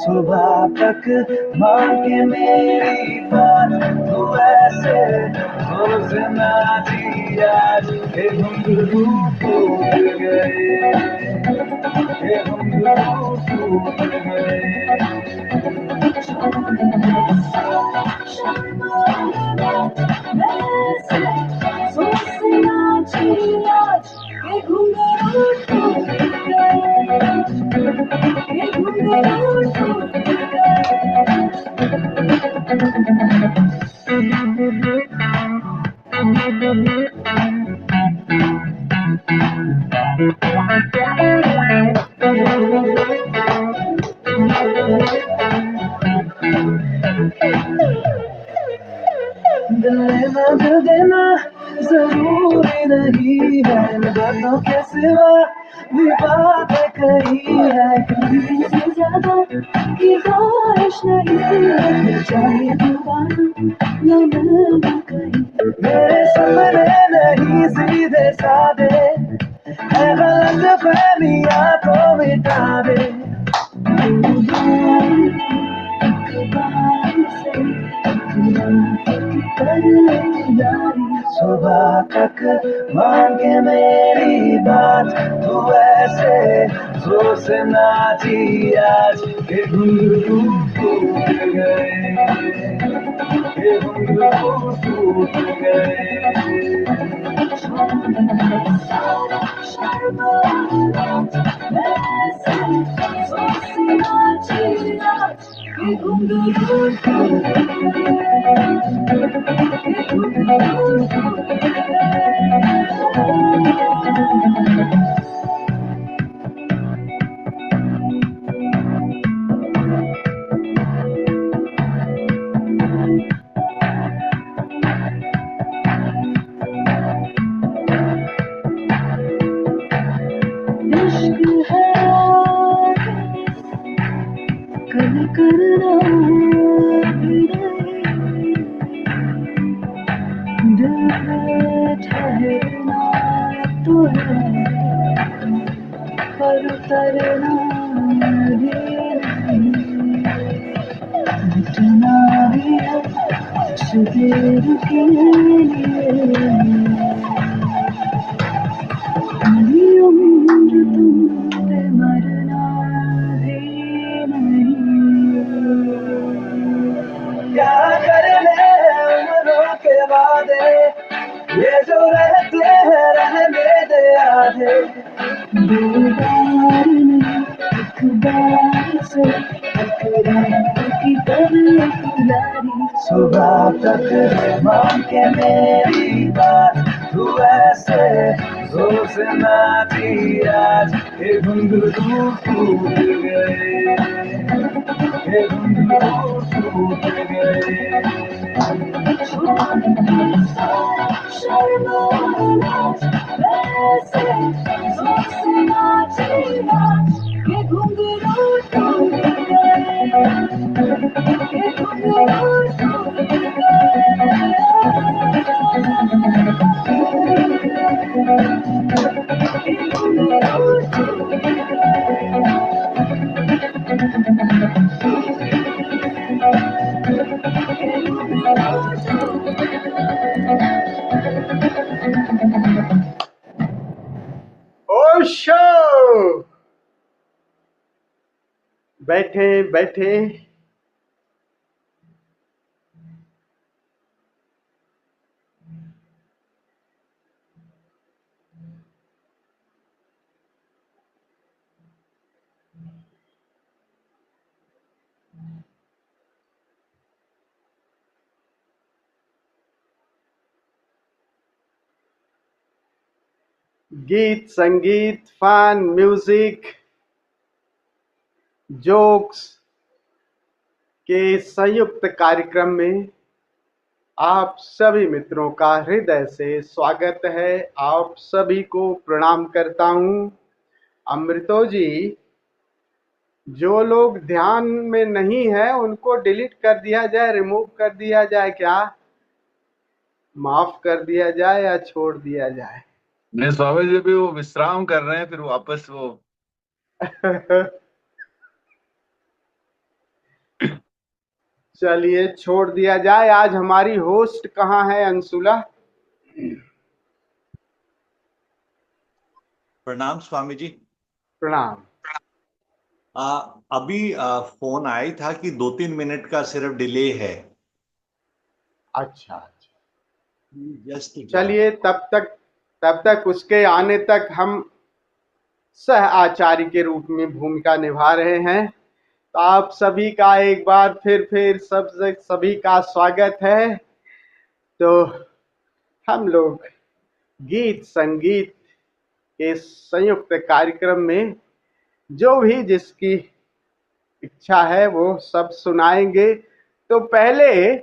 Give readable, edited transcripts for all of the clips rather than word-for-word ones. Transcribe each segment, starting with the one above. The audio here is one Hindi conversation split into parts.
सुबह तक मांगे मेरी बात, तू ऐसे रोज ना जी आज के घुंघरू टूट गए, के घुंघरू टूट गए। दिल लेना दिल देना जरूरी नहीं है, बातों के सिवा भी बातें कही है, कहीं से ज्यादा की ख्वाहिश नहीं है, चाहिए दीवाना न मिलना कहीं। मेरे सपने नहीं सीधे साधे है, गलत फहमियां तो मिटा दे। सुबह तक मांगे मेरी बात, तू ऐसे जोर से नाची आज के घुंघरू टूट गए, के घुंघरू टूट गए। क्या करने उम्रों के वादे, ये जो रहते हैं रहने दे आधे। दीदार में एक बार से की तरह सुबह तक मांगे मेरी बात, तू ऐसे जोर से नाची आज के घुंघरू टूट गए, के घुंघरू टूट गए। ओशो बैठे बैठे गीत संगीत फन म्यूजिक जोक्स के संयुक्त कार्यक्रम में आप सभी मित्रों का हृदय से स्वागत है। आप सभी को प्रणाम करता हूं। अमृतो जी, जो लोग ध्यान में नहीं है उनको डिलीट कर दिया जाए, रिमूव कर दिया जाए, क्या माफ कर दिया जाए या छोड़ दिया जाए? नहीं स्वामी जी भी वो विश्राम कर रहे हैं, फिर वापस वो चलिए छोड़ दिया जाए। आज हमारी होस्ट कहाँ है अंशुला? प्रणाम स्वामी जी। प्रणाम। अभी फोन आई था कि 2-3 मिनट का सिर्फ डिले है। अच्छा अच्छा। जस्ट चलिए तब तक उसके आने तक हम सह आचार्य के रूप में भूमिका निभा रहे हैं। तो आप सभी का एक बार फिर सभी का स्वागत है। तो हम लोग गीत संगीत के संयुक्त कार्यक्रम में जो भी जिसकी इच्छा है वो सब सुनाएंगे। तो पहले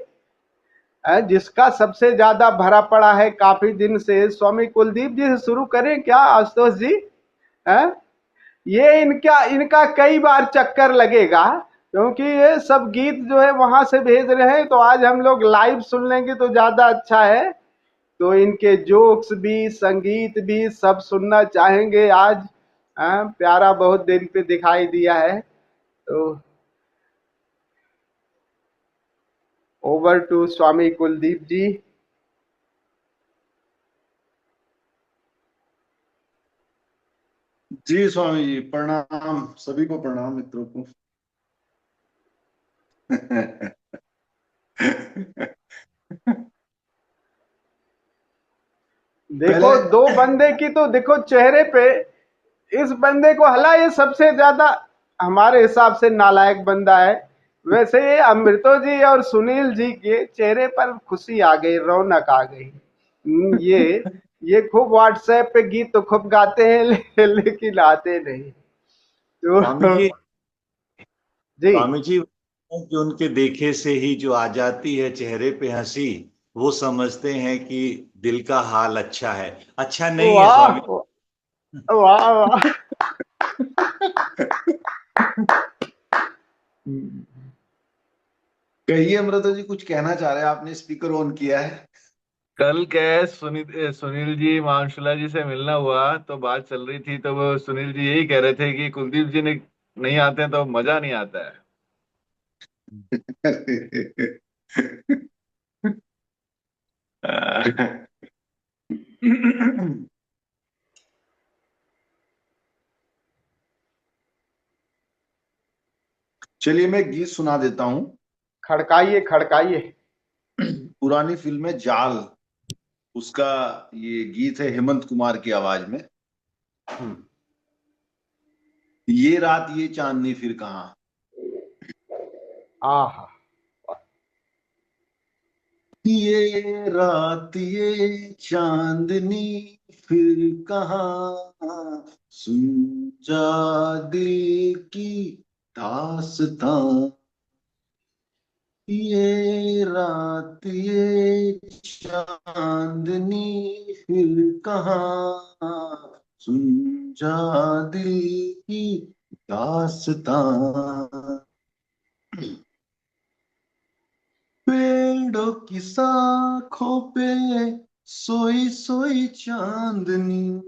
जिसका सबसे ज्यादा भरा पड़ा है काफी दिन से, स्वामी कुलदीप जी से शुरू करें क्या आशुतोष जी? है ये इनका इनका कई बार चक्कर लगेगा, क्योंकि ये सब गीत जो है वहां से भेज रहे हैं, तो आज हम लोग लाइव सुन लेंगे तो ज्यादा अच्छा है। तो इनके जोक्स भी संगीत भी सब सुनना चाहेंगे आज। प्यारा बहुत दिन पे दिखाई दिया है। तो ओवर टू स्वामी कुलदीप जी। जी स्वामी जी, प्रणाम सभी को, प्रणाम मित्रों को। देखो पहले दो बंदे की तो देखो चेहरे पे, इस बंदे को हला ये सबसे ज्यादा हमारे हिसाब से नालायक बंदा है। वैसे ये अमृतो जी और सुनील जी के चेहरे पर खुशी आ गई, रौनक आ गई। ये खूब व्हाट्सएप पे गीत तो खूब गाते हैं लेकिन आते नहीं। स्वामी तो जी। जी स्वामी जी, कि उनके देखे से ही जो आ जाती है चेहरे पे हंसी, वो समझते हैं कि दिल का हाल अच्छा है। अच्छा नहीं है वाह स्वामी। वाह वाह। कहिए अमृता जी, कुछ कहना चाह रहे हैं? आपने स्पीकर ऑन किया है। कल क्या है, सुनील जी मानशुला जी से मिलना हुआ तो बात चल रही थी, तो वो सुनील जी यही कह रहे थे कि कुलदीप जी ने नहीं आते हैं तो मजा नहीं आता है। चलिए मैं गीत सुना देता हूँ। खड़काइए खड़काइए। पुरानी फिल्म है जाल, उसका ये गीत है हेमंत कुमार की आवाज में। ये रात ये चांदनी फिर कहाँ। आहा। ये रात ये चांदनी फिर कहाँ, सुन जा दिल की दास्तां। ये रात ये चांदनी फिर कहाँ, सुन जा दिल की दास्तां। पेड़ों की शाखों पे सोई सोई चांदनी,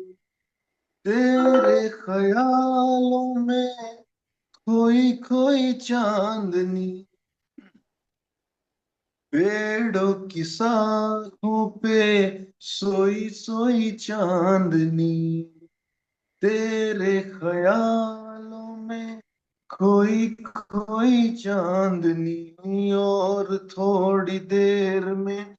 तेरे ख्यालों में खोई खोई चांदनी। पेड़ों की शाखों पे सोई सोई चांदनी, तेरे ख्यालों में खोई खोई चांदनी। और थोड़ी देर में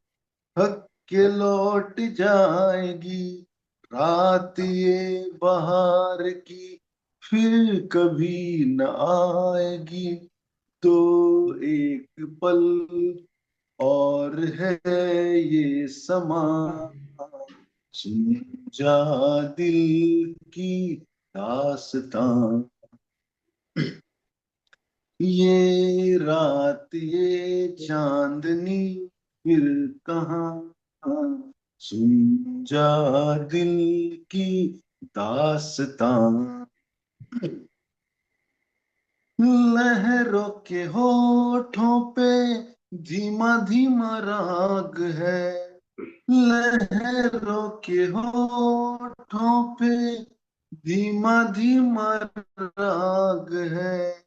थक के लौट जाएगी रात ये बहार की, फिर कभी न आएगी। तो एक पल और है ये समा, सुन जा दिल की दास्तां। ये रात ये चांदनी फिर कहाँ, सुन जा दिल की दास्तां। लहरों के होठों पे धीमा धीमा राग है, लहरों के होठों पे धीमा धीमा राग है।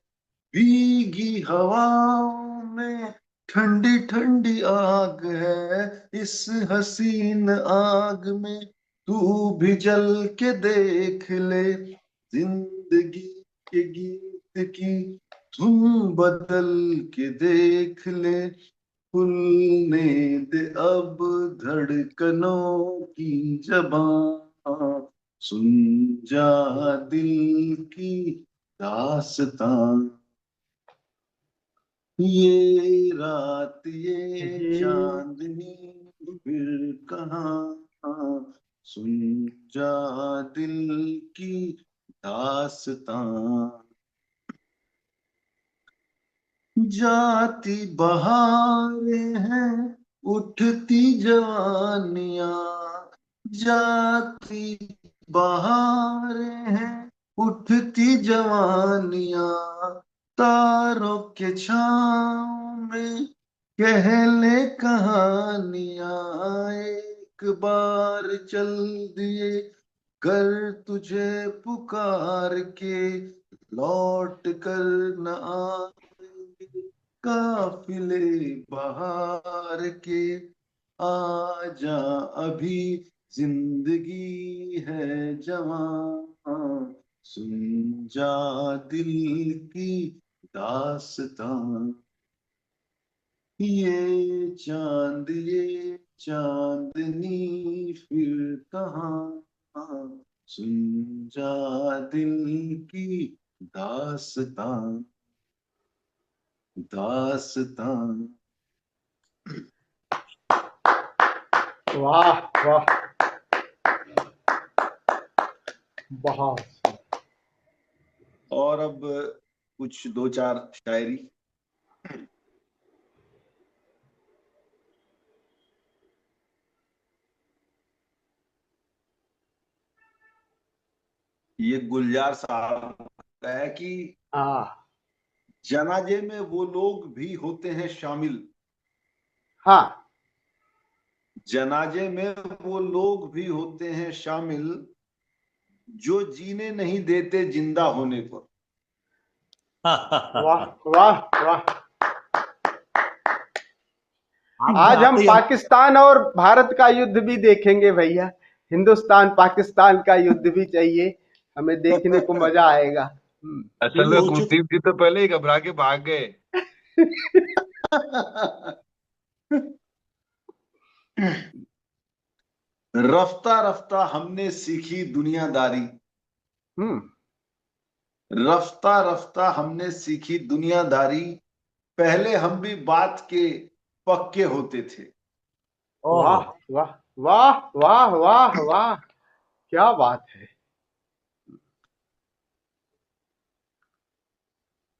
भीगी हवाओं में ठंडी ठंडी आग है, इस हसीन आग में तू भी जल के देख ले। जिंदगी के गीत की धुन बदल के देख ले, खुलने दे अब धड़कनों की जबां, सुन जा दिल की दास्तां। ये रात ये चांदनी फिर कहाँ, सुन जा दिल की दास्तां। जाती बहारें हैं, उठती जवानियां, जाती बहारें हैं, उठती जवानियां, तारों के छाँव में कह ले कहानियां। एक बार चल दिए कर तुझे पुकार के, लौट कर न आएंगे काफिले बहार के। आजा अभी जिंदगी है जवां, सुन जा दिल की दास्तां। ये चांदनी फिर कहाँ, सुन जा दिल की दास्तां, दास्तां। वाह वाह, बहुत। और अब कुछ दो चार शायरी। ये गुलजार साहब का है कि हाँ जनाजे में वो लोग भी होते हैं शामिल, हाँ, जनाजे में वो लोग भी होते हैं शामिल, जो जीने नहीं देते जिंदा होने पर। वाह वाह वाह। आप आज हम जाते ही पाकिस्तान और भारत का युद्ध भी देखेंगे भैया, हिंदुस्तान पाकिस्तान का युद्ध भी चाहिए, हमें देखने को मजा आएगा। असल में हो चुका। कुलदीप जी तो पहले ही घबरा के भाग गए। रफ्ता रफ्ता हमने सीखी दुनियादारी, हम्म, रफ्ता रफ्ता हमने सीखी दुनियादारी, पहले हम भी बात के पक्के होते थे। वाह ओह, वाह वाह वाह वाह वाह, क्या बात है।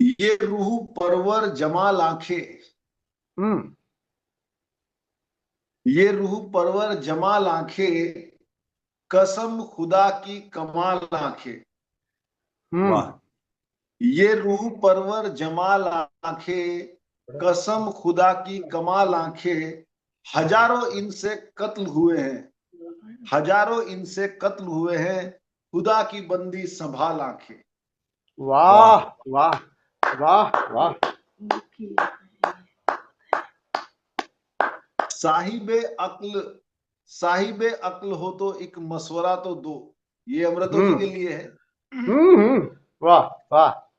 ये रूह परवर जमाल आंखें, हम्म ये रूह परवर जमाल आंखें, कसम खुदा की कमाल आंखें। वाह। हम्म, ये रूह परवर जमाल आंखें, कसम खुदा की कमाल आंखें, हजारों इनसे कत्ल हुए हैं, हजारों इनसे कत्ल हुए हैं, खुदा की बंदी संभाल आंखें। वाह वाह वाह वाह वाह। साहिबे अक्ल, साहिबे अक्ल हो तो एक मशवरा तो दो। ये अमृतो जी के हम्म लिए है। वाह वाह।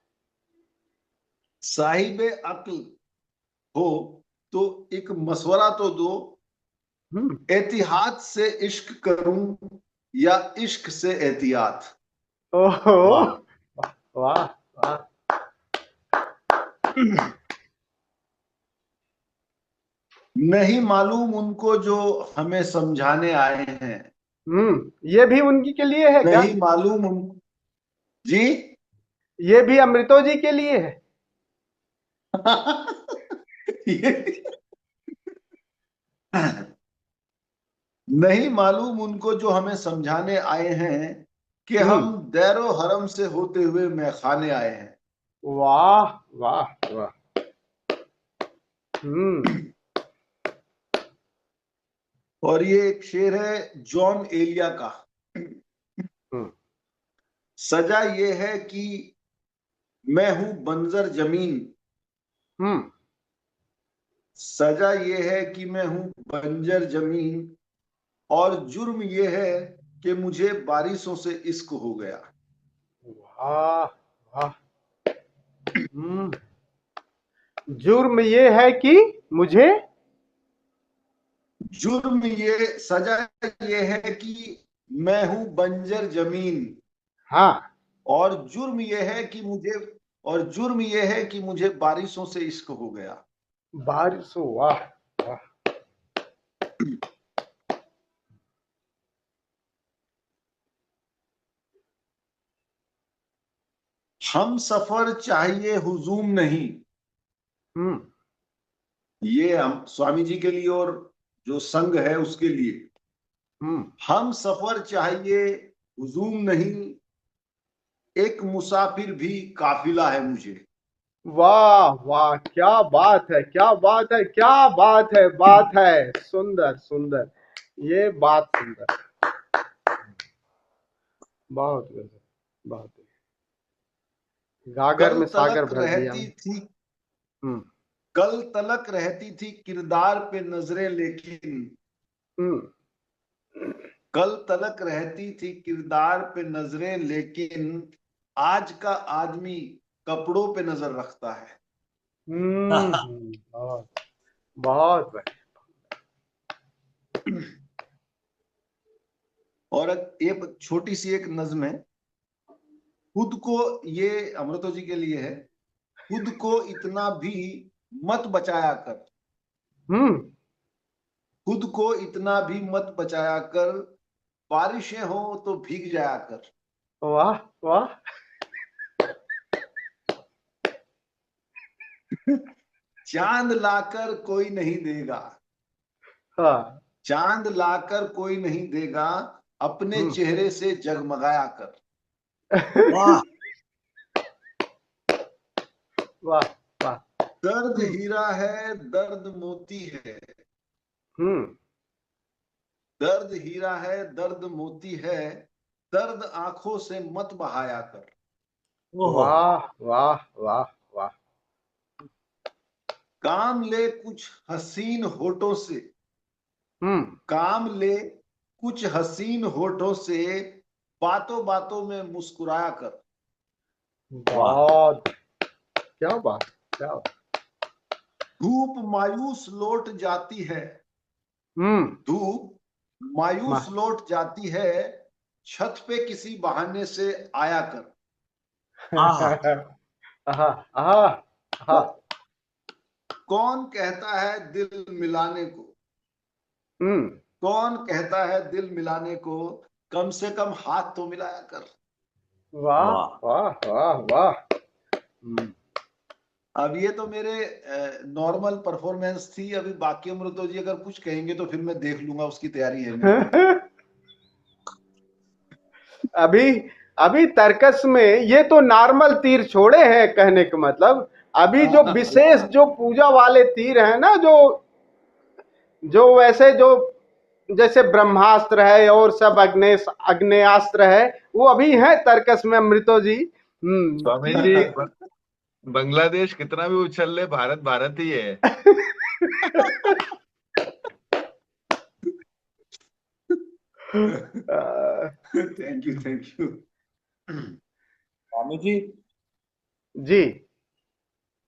साहिबे अक्ल हो तो एक मशवरा तो दो, हम्म, एहतियात से इश्क करूं या इश्क से एहतियात। ओहो, वाह। वाह वाह। नहीं मालूम उनको जो हमें समझाने आए हैं, ये भी उनकी के लिए है क्या? नहीं मालूम उन जी। ये भी अमृतो जी के लिए है? ये- नहीं मालूम उनको जो हमें समझाने आए हैं, कि हम्म, हम दैरो हरम से होते हुए मैखाने आए हैं। वाह वाह वाह। हम्म और ये एक शेर है जॉन एलिया का। हम्म सजा ये है कि मैं हूं बंजर जमीन। हम्म। सजा ये है कि मैं हूं बंजर जमीन, और जुर्म ये है कि मुझे बारिशों से इश्क हो गया। वाह वाह। हम्म। जुर्म ये है कि मुझे। जुर्म ये सजा ये है कि मैं हूं बंजर जमीन, हाँ। और जुर्म ये है कि मुझे बारिशों से इश्क हो गया। बारिशों, वाह वाह। हम सफर चाहिए हुजूम नहीं। हम्म। ये हम स्वामी जी के लिए और जो संघ है उसके लिए। हम्म। हम सफर चाहिए हुजूम नहीं, एक मुसाफिर भी काफिला है मुझे। वाह वाह, क्या बात है, क्या बात है, क्या बात है, बात है। सुंदर सुंदर। ये बात सुंदर। बहुत गजब, बहुत। गागर कल में सागर तलक भर दिया। रहती थी हम्म। कल तलक रहती थी किरदार पे नजरें, लेकिन हम्म। कल तलक रहती थी किरदार पे नजरें, लेकिन आज का आदमी कपड़ों पे नजर रखता है। बहुत बहुत बढ़िया। और एक छोटी सी एक नज्म है, खुद को, ये अमृतो जी के लिए है। खुद को इतना भी मत बचाया कर, हम्म। खुद को इतना भी मत बचाया कर, बारिशें हो तो भीग जाया कर। वाह वाह। चांद लाकर कोई नहीं देगा, हाँ। चांद लाकर कोई नहीं देगा, अपने हम्म। चेहरे से जगमगाया कर। वाह। वाह वाह। दर्द हीरा है, दर्द मोती है, हम्म। दर्द हीरा है, दर्द मोती है, दर्द आंखों से मत बहाया कर। ओहो। वाह वाह वाह वाह। काम ले कुछ हसीन होठों से, हम्म। काम ले कुछ हसीन होठों से, बातों बातों में मुस्कुराया कर। वाह। बहुत। क्या बात, क्या बात। धूप मायूस लौट जाती है, हम्म। धूप मायूस वाह। लौट जाती है, छत पे किसी बहाने से आया कर। हाँ। आहा आहा आहा। कौन कहता है दिल मिलाने को, हम्म। कौन कहता है दिल मिलाने को, कम से कम हाथ तो मिलाया कर। वाह वाह। वाह वाह वाह। हम्म। अब ये तो मेरे नॉर्मल परफॉर्मेंस थी। अभी बाकी अमृतो जी अगर कुछ कहेंगे तो फिर मैं देख लूंगा, उसकी तैयारी है मेरी। अभी अभी तर्कस में ये तो नॉर्मल तीर छोड़े हैं, कहने का मतलब। अभी जो विशेष जो पूजा वाले तीर हैं ना, जो जो वैसे जो जैसे ब्रह्मास्त्र है और सब अग्नेयास्त्र है, वो अभी है तर्कस में, अमृतो जी। स्वामी जी, बांग्लादेश कितना भी उछल ले, भारत भारत ही है। Thank you, thank you. Swami ji, जी।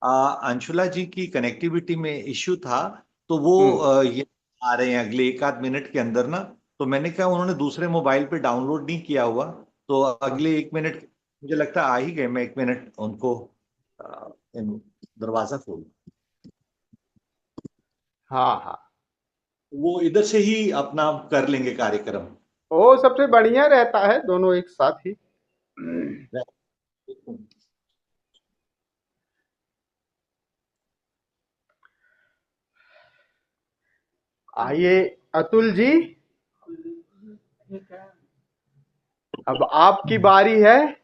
अंशुला जी की कनेक्टिविटी में इश्यू था, तो वो हम्म। ये आ रहे हैं अगले एक आध मिनट के अंदर ना। तो मैंने कहा उन्होंने दूसरे मोबाइल पे डाउनलोड नहीं किया हुआ, तो अगले एक मिनट, मुझे लगता है आ ही गए। मैं एक मिनट उनको दरवाजा खोल, हाँ हाँ। वो इधर से ही अपना कर लेंगे कार्यक्रम। वो सबसे बढ़िया रहता है, दोनों एक साथ ही। आइए अतुल जी, अब आपकी बारी है।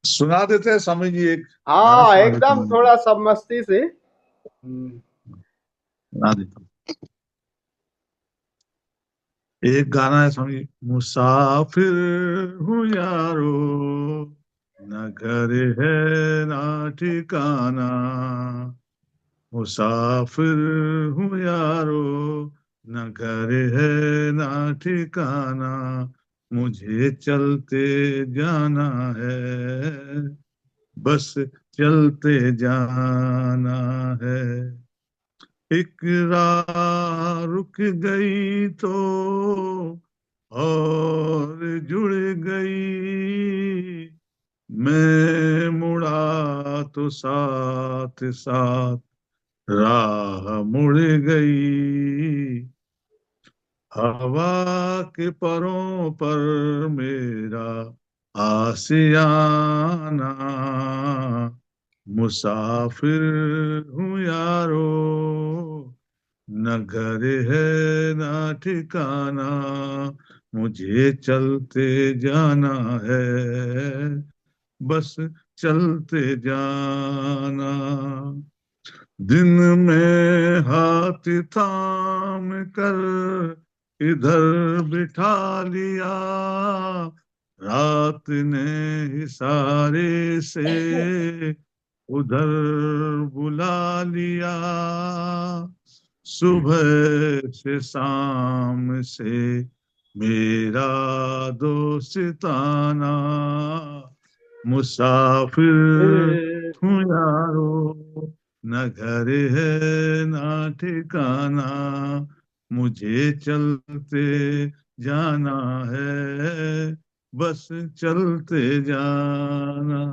सुना देते हैं स्वामी जी, एक गाना हाँ, सुना देते एकदम हैं। थोड़ा सब मस्ती से। सुना देता हूँ। एक गाना है स्वामी जी, मुसाफिर हूँ यारो, न घर है ना ठिकाना, मुसाफिर हूँ यारो, न घर है ना ठिकाना, मुझे चलते जाना है, बस चलते जाना है। एक राह रुक गई तो और जुड़ गई, मैं मुड़ा तो साथ साथ राह मुड़ गई। हवा के परों पर मेरा आशियाना, मुसाफिर हूँ यारो, न घर है ना ठिकाना, मुझे चलते जाना है, बस चलते जाना। दिन में हाथ थाम कर इधर बिठा लिया, रात ने इशारे से उधर बुला लिया। सुबह से शाम से मेरा दोस्ताना, मुसाफिर हूँ यारो, न घर है ना ठिकाना, मुझे चलते जाना है, बस चलते जाना।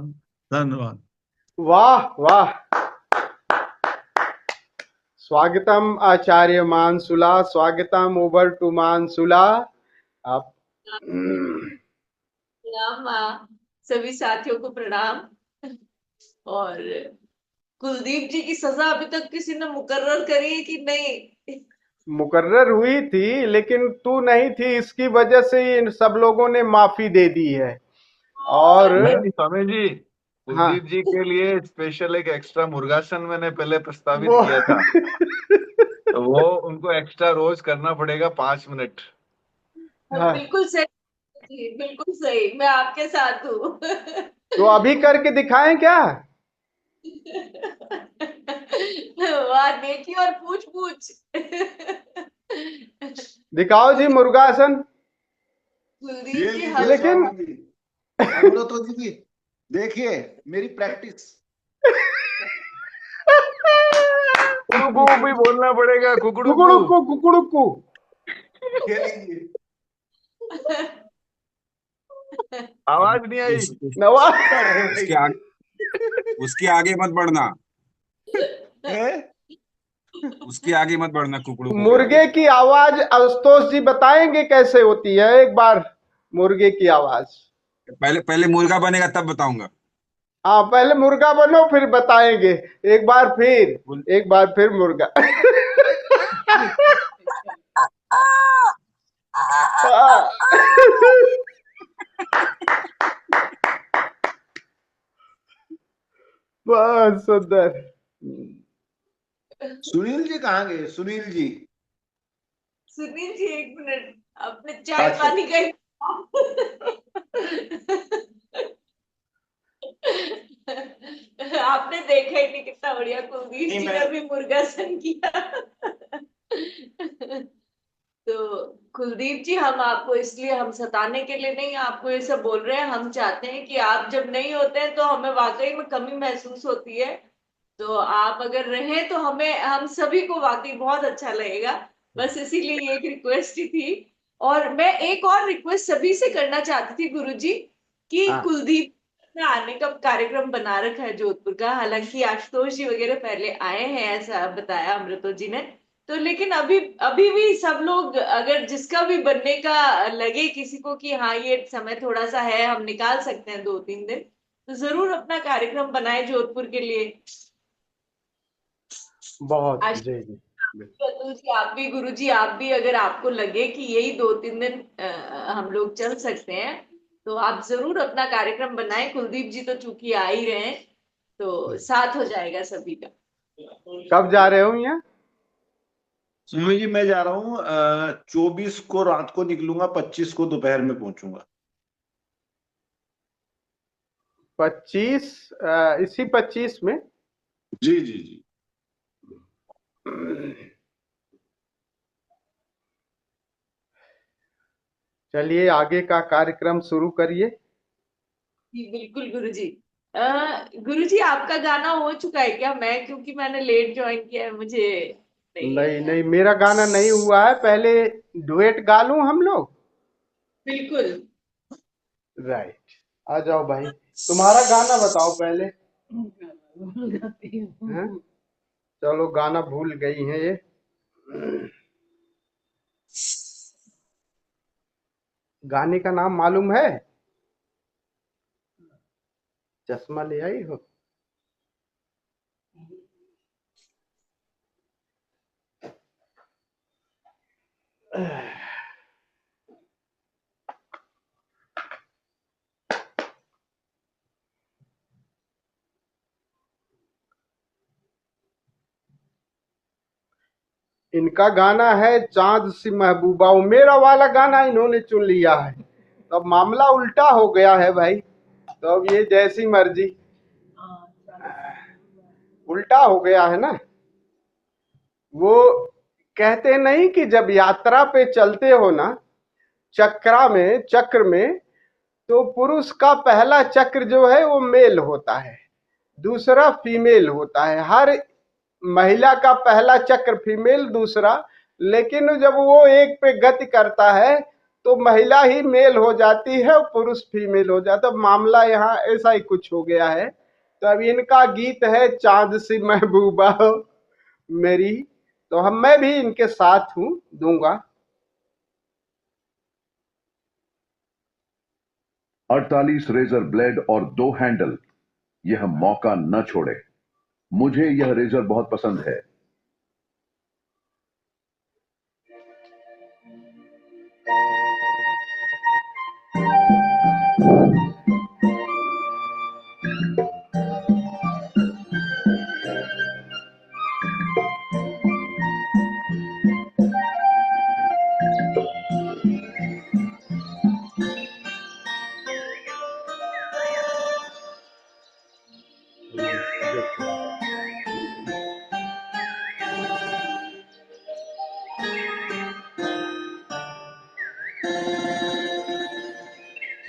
धन्यवाद। वाह वाह, स्वागतम आचार्य मानसुला, स्वागतम ओवर टू मानसुला। आप प्रणाम सभी साथियों को प्रणाम। और कुलदीप जी की सजा अभी तक किसी ने मुकर्रर करी है कि नहीं? मुकर्रर हुई थी, लेकिन तू नहीं थी, इसकी वजह से इन सब लोगों ने माफी दे दी है। और नहीं स्वामी जी, हाँ, कुलदीप जी के लिए स्पेशल एक एक्स्ट्रा मुर्गासन मैंने पहले प्रस्तावित वो किया था, तो वो उनको एक्स्ट्रा रोज करना पड़ेगा 5 मिनट। हाँ, बिल्कुल सही जी, बिल्कुल सही, मैं आपके साथ हूँ। तो अभी करके दिखाएं क्या? वाह, देखिए और पूछ पूछ। दिखाओ जी मुर्गासन। कुलदीप ये जी लीजिए हर लेकिन स्वामी जी, अमृतो जी, देखिए मेरी प्रैक्टिस। कुकड़ू भी बोलना पड़ेगा, कुकड़ू कुकुड़ुकू कुकुड़ुकू। ये लीजिए। आवाज नहीं आई। नवा अरे उसके भाई, आगे उसके आगे मत बढ़ना, हैं? उसके आगे मत बढ़ना, कुकड़ू के आगे। मुर्गे की आवाज आशुतोष जी बताएंगे कैसे होती है? एक बार मुर्गे की आवाज। पहले पहले मुर्गा बनेगा तब बताऊंगा। हाँ, पहले मुर्गा बनो फिर बताएंगे। एक बार फिर, बोल। एक बार फिर मुर्गा। हाँ। बहुत सुंदर। सुनील जी कहाँ गए? सुनील जी। सुनील जी एक मिनट, अपने चाय अच्छा, पानी का आपने देखा ही नहीं कितना बढ़िया कुलदीप नहीं जी मैं ने भी मुर्गासन किया। तो कुलदीप जी, हम आपको इसलिए, हम सताने के लिए नहीं आपको ये सब बोल रहे हैं। हम चाहते हैं कि आप जब नहीं होते हैं तो हमें वाकई में कमी महसूस होती है। तो आप अगर रहें तो हमें, हम सभी को वाकई बहुत अच्छा लगेगा। बस इसीलिए ये एक रिक्वेस्ट ही थी। और मैं एक और रिक्वेस्ट सभी से करना चाहती थी गुरुजी, कि हाँ, कुलदीप ने आने का कार्यक्रम बना रखा है जोधपुर का। हालांकि आशुतोष जी वगैरह पहले आए हैं, ऐसा बताया अमृतो जी ने। तो लेकिन अभी अभी भी सब लोग, अगर जिसका भी बनने का लगे किसी को कि हाँ ये समय थोड़ा सा है, हम निकाल सकते हैं 2-3 दिन, तो जरूर अपना कार्यक्रम बनाए जोधपुर के लिए। बहुत आज जी जी। अतुल जी, आप भी, गुरु जी आप भी, अगर आपको लगे कि यही 2-3 दिन हम लोग चल सकते हैं, तो आप जरूर अपना कार्यक्रम बनाएं। कुलदीप जी तो चूंकि आ ही रहे हैं, तो साथ हो जाएगा सभी का। कब जा रहे हो यहाँ? स्वामी जी मैं जा रहा हूँ 24 को रात को निकलूंगा, 25 को दोपहर में पहुंचूंगा। 25 इसी 25 में। जी जी जी। चलिए आगे का कार्यक्रम शुरू करिए। जी बिल्कुल गुरुजी। गुरुजी आपका गाना हो चुका है क्या? मैं क्योंकि मैंने लेट ज्वाइन किया है, मुझे नहीं है नहीं याद। नहीं, मेरा गाना नहीं हुआ है। पहले डुएट गा लूं हम लोग। बिल्कुल। राइट, आ जाओ भाई, तुम्हारा गाना बताओ पहले। हैं? चलो गाना भूल गई हैं ये। गाने का नाम मालूम है? चश्मा ले आई हो? इनका गाना है चांद सी महबूबा। वो मेरा वाला गाना इन्होंने चुन लिया है, तो अब मामला उल्टा हो गया है भाई। तो अब ये जैसी मर्जी, उल्टा हो गया है ना। वो कहते नहीं कि जब यात्रा पे चलते हो ना, चक्र में, तो पुरुष का पहला चक्र जो है वो मेल होता है, दूसरा फीमेल होता है। हर महिला का पहला चक्र फीमेल, दूसरा। लेकिन जब वो एक पे गति करता है तो महिला ही मेल हो जाती है और पुरुष फीमेल हो जाता है। मामला यहाँ ऐसा ही कुछ हो गया है। तो अब इनका गीत है चांद सी महबूबा मेरी, तो मैं भी इनके साथ हूँ, दूंगा। 48 रेजर ब्लेड और 2 हैंडल, यह मौका न छोड़े। मुझे यह रेजर बहुत पसंद है।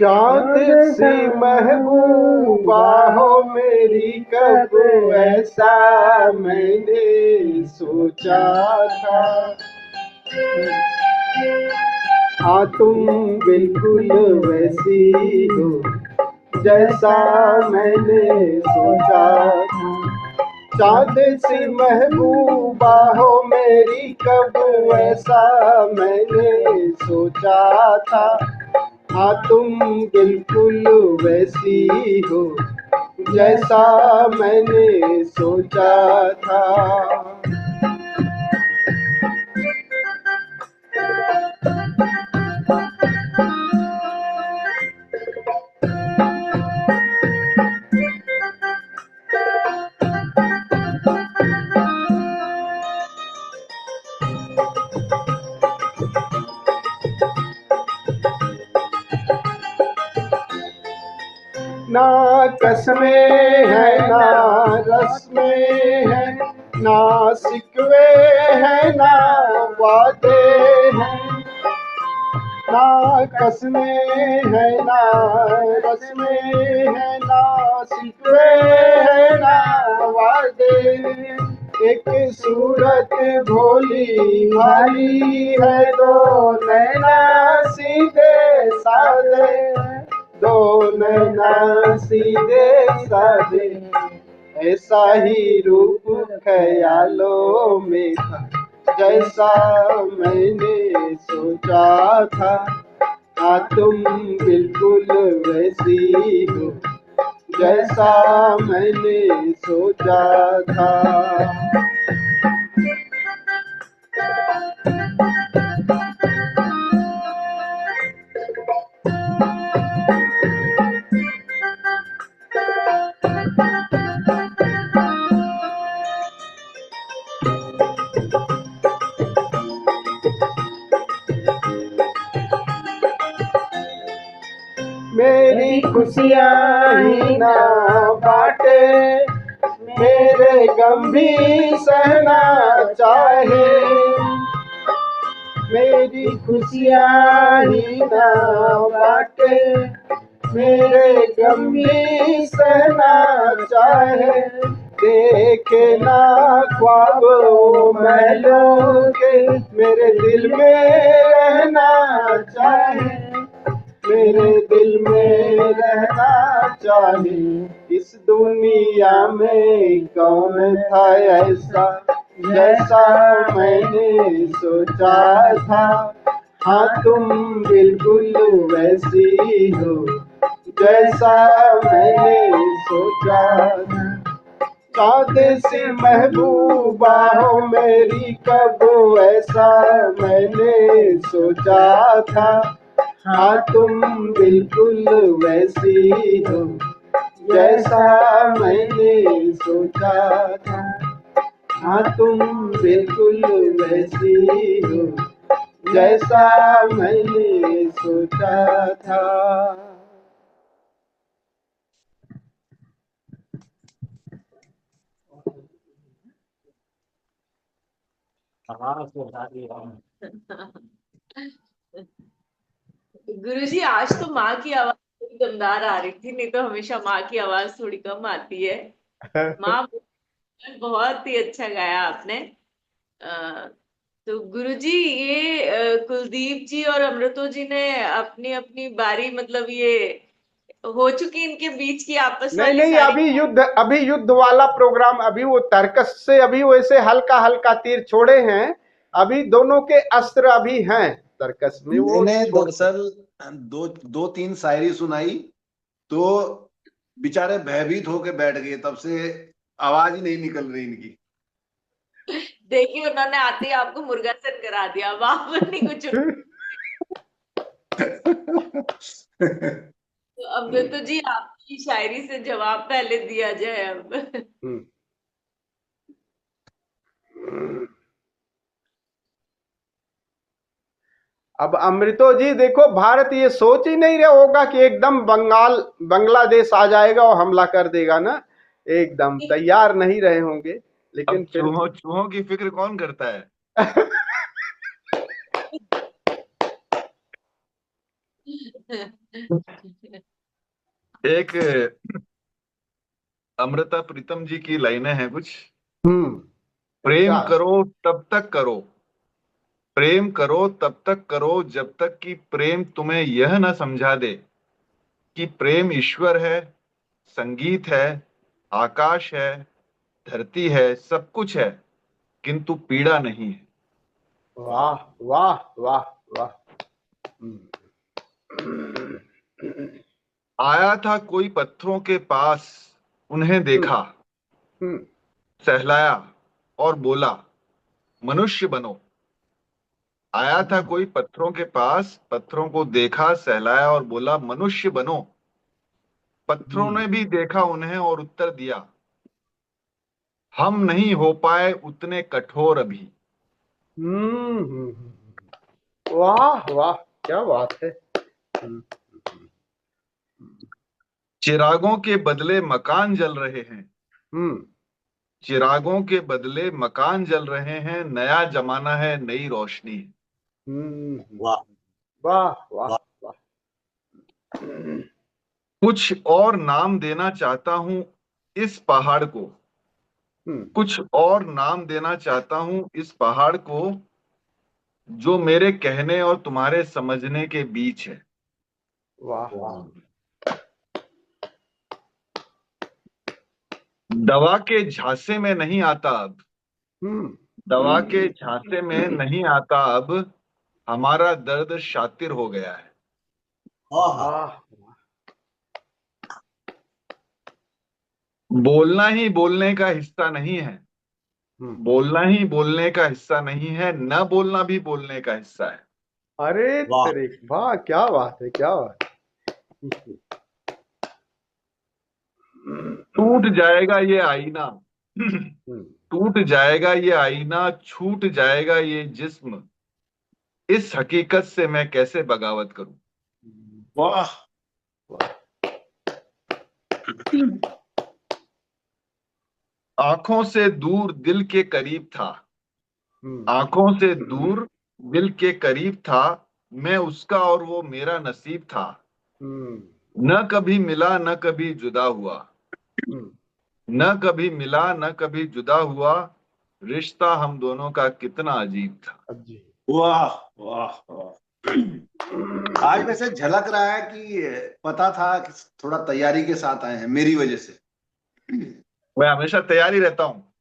चांद सी महबूबा हो मेरी, कब ऐसा मैंने सोचा था। हाँ तुम बिल्कुल वैसी हो जैसा मैंने सोचा था। चांद सी महबूबा हो मेरी, कब ऐसा मैंने सोचा था। हाँ तुम बिल्कुल वैसी हो जैसा मैंने सोचा था। ना कसमें है ना रस्में है, ना सिकवे है ना वादे हैं। ना कसमें है ना रस्में है, ना सिकवे है ना वादे। एक सूरत भोली भाली है, दो नैना सीधे साधे, दो नैना सीधे साधे। ऐसा ही रूप ख्यालों में था जैसा मैंने सोचा था। हाँ तुम बिल्कुल वैसी हो जैसा मैंने सोचा था। मेरी खुशियाँ ही ना बाटे, मेरे गम भी सहना चाहे। मेरी खुशियाँ ही ना बाटे, मेरे गम भी सहना चाहे। देखे ना ख्वाब वो महलों के, मेरे दिल में रहना चाहे, मेरे दिल में रहना चाहे। इस दुनिया में कौन था ऐसा, जैसा मैंने सोचा था। हाँ तुम बिल्कुल वैसी हो, जैसा मैंने सोचा था। चाँद सी महबूबा हो मेरी, कब ऐसा मैंने सोचा था। हाँ तुम बिल्कुल वैसी हो, जैसा मैंने सोचा था। हाँ तुम बिल्कुल वैसी हो, जैसा मैंने सोचा था। गुरुजी आज तो माँ की आवाज थोड़ी दमदार आ रही थी, नहीं तो हमेशा माँ की आवाज थोड़ी कम आती है। माँ बहुत ही अच्छा गाया आपने। तो गुरुजी ये कुलदीप जी और अमृतो जी ने अपनी अपनी बारी, मतलब ये हो चुकी इनके बीच की आपस नहीं वाली नहीं, सारी। अभी युद्ध वाला प्रोग्राम, अभी वो तर्कस से अभी वैसे हल्का हल्का तीर छोड़े हैं। अभी दोनों के अस्त्र अभी हैं तर्कस में, वो मैंने छोड़ दरअसल दो तीन शायरी सुनाई तो बेचारे भयभीत होके बैठ गए, तब से आवाज ही नहीं निकल रही इनकी। देखिए उन्होंने आते ही आपको मुर्गासन करा दिया, अब आप नहीं कुछ। तो अमृतो जी आपकी शायरी से जवाब पहले दिया जाए अब। अब अमृतो जी देखो, भारत ये सोच ही नहीं रहा होगा कि एकदम बांग्लादेश आ जाएगा और हमला कर देगा ना, एकदम तैयार नहीं रहे होंगे। लेकिन अब फिर चूहों की फिक्र कौन करता है। एक अमृता प्रीतम जी की लाइनें हैं कुछ। प्रेम अच्छा। करो तब तक करो, प्रेम करो तब तक करो जब तक कि प्रेम तुम्हें यह न समझा दे कि प्रेम ईश्वर है, संगीत है, आकाश है, धरती है, सब कुछ है, किंतु पीड़ा नहीं है। वाह वाह वाह वाह। आया था कोई पत्थरों के पास, उन्हें देखा, सहलाया और बोला मनुष्य बनो। आया था कोई पत्थरों के पास, पत्थरों को देखा, सहलाया और बोला मनुष्य बनो। पत्थरों ने भी देखा उन्हें और उत्तर दिया हम नहीं हो पाए उतने कठोर अभी। वाह वाह, क्या बात है। चिरागों के बदले मकान जल रहे हैं, चिरागों के बदले मकान जल रहे हैं, नया जमाना है, नई रोशनी है। वाह वाह वाह वाह। कुछ और नाम देना चाहता हूं इस पहाड़ को, कुछ और नाम देना चाहता हूं इस पहाड़ को, जो मेरे कहने और तुम्हारे समझने के बीच है। वाह। दवा के झांसे में नहीं आता अब, दवा के झांसे में नहीं आता अब, हमारा दर्द शातिर हो गया है। बोलना ही बोलने का हिस्सा नहीं है, बोलना ही बोलने का हिस्सा नहीं है, न बोलना भी बोलने का हिस्सा है। अरे तेरे वाह, क्या बात है, क्या बात है। टूट जाएगा ये आईना, टूट जाएगा ये आईना, छूट जाएगा ये जिस्म, इस हकीकत से मैं कैसे बगावत करूं। वाह आंखों से दूर दिल के करीब था, आंखों से दूर दिल के करीब था, मैं उसका और वो मेरा नसीब था। न कभी मिला न कभी जुदा हुआ, न कभी मिला न कभी जुदा हुआ, रिश्ता हम दोनों का कितना अजीब था। वाह वाह वाह। आज वैसे झलक रहा है कि पता था कि थोड़ा तैयारी के साथ आए हैं मेरी वजह से। मैं हमेशा तैयार ही रहता हूँ।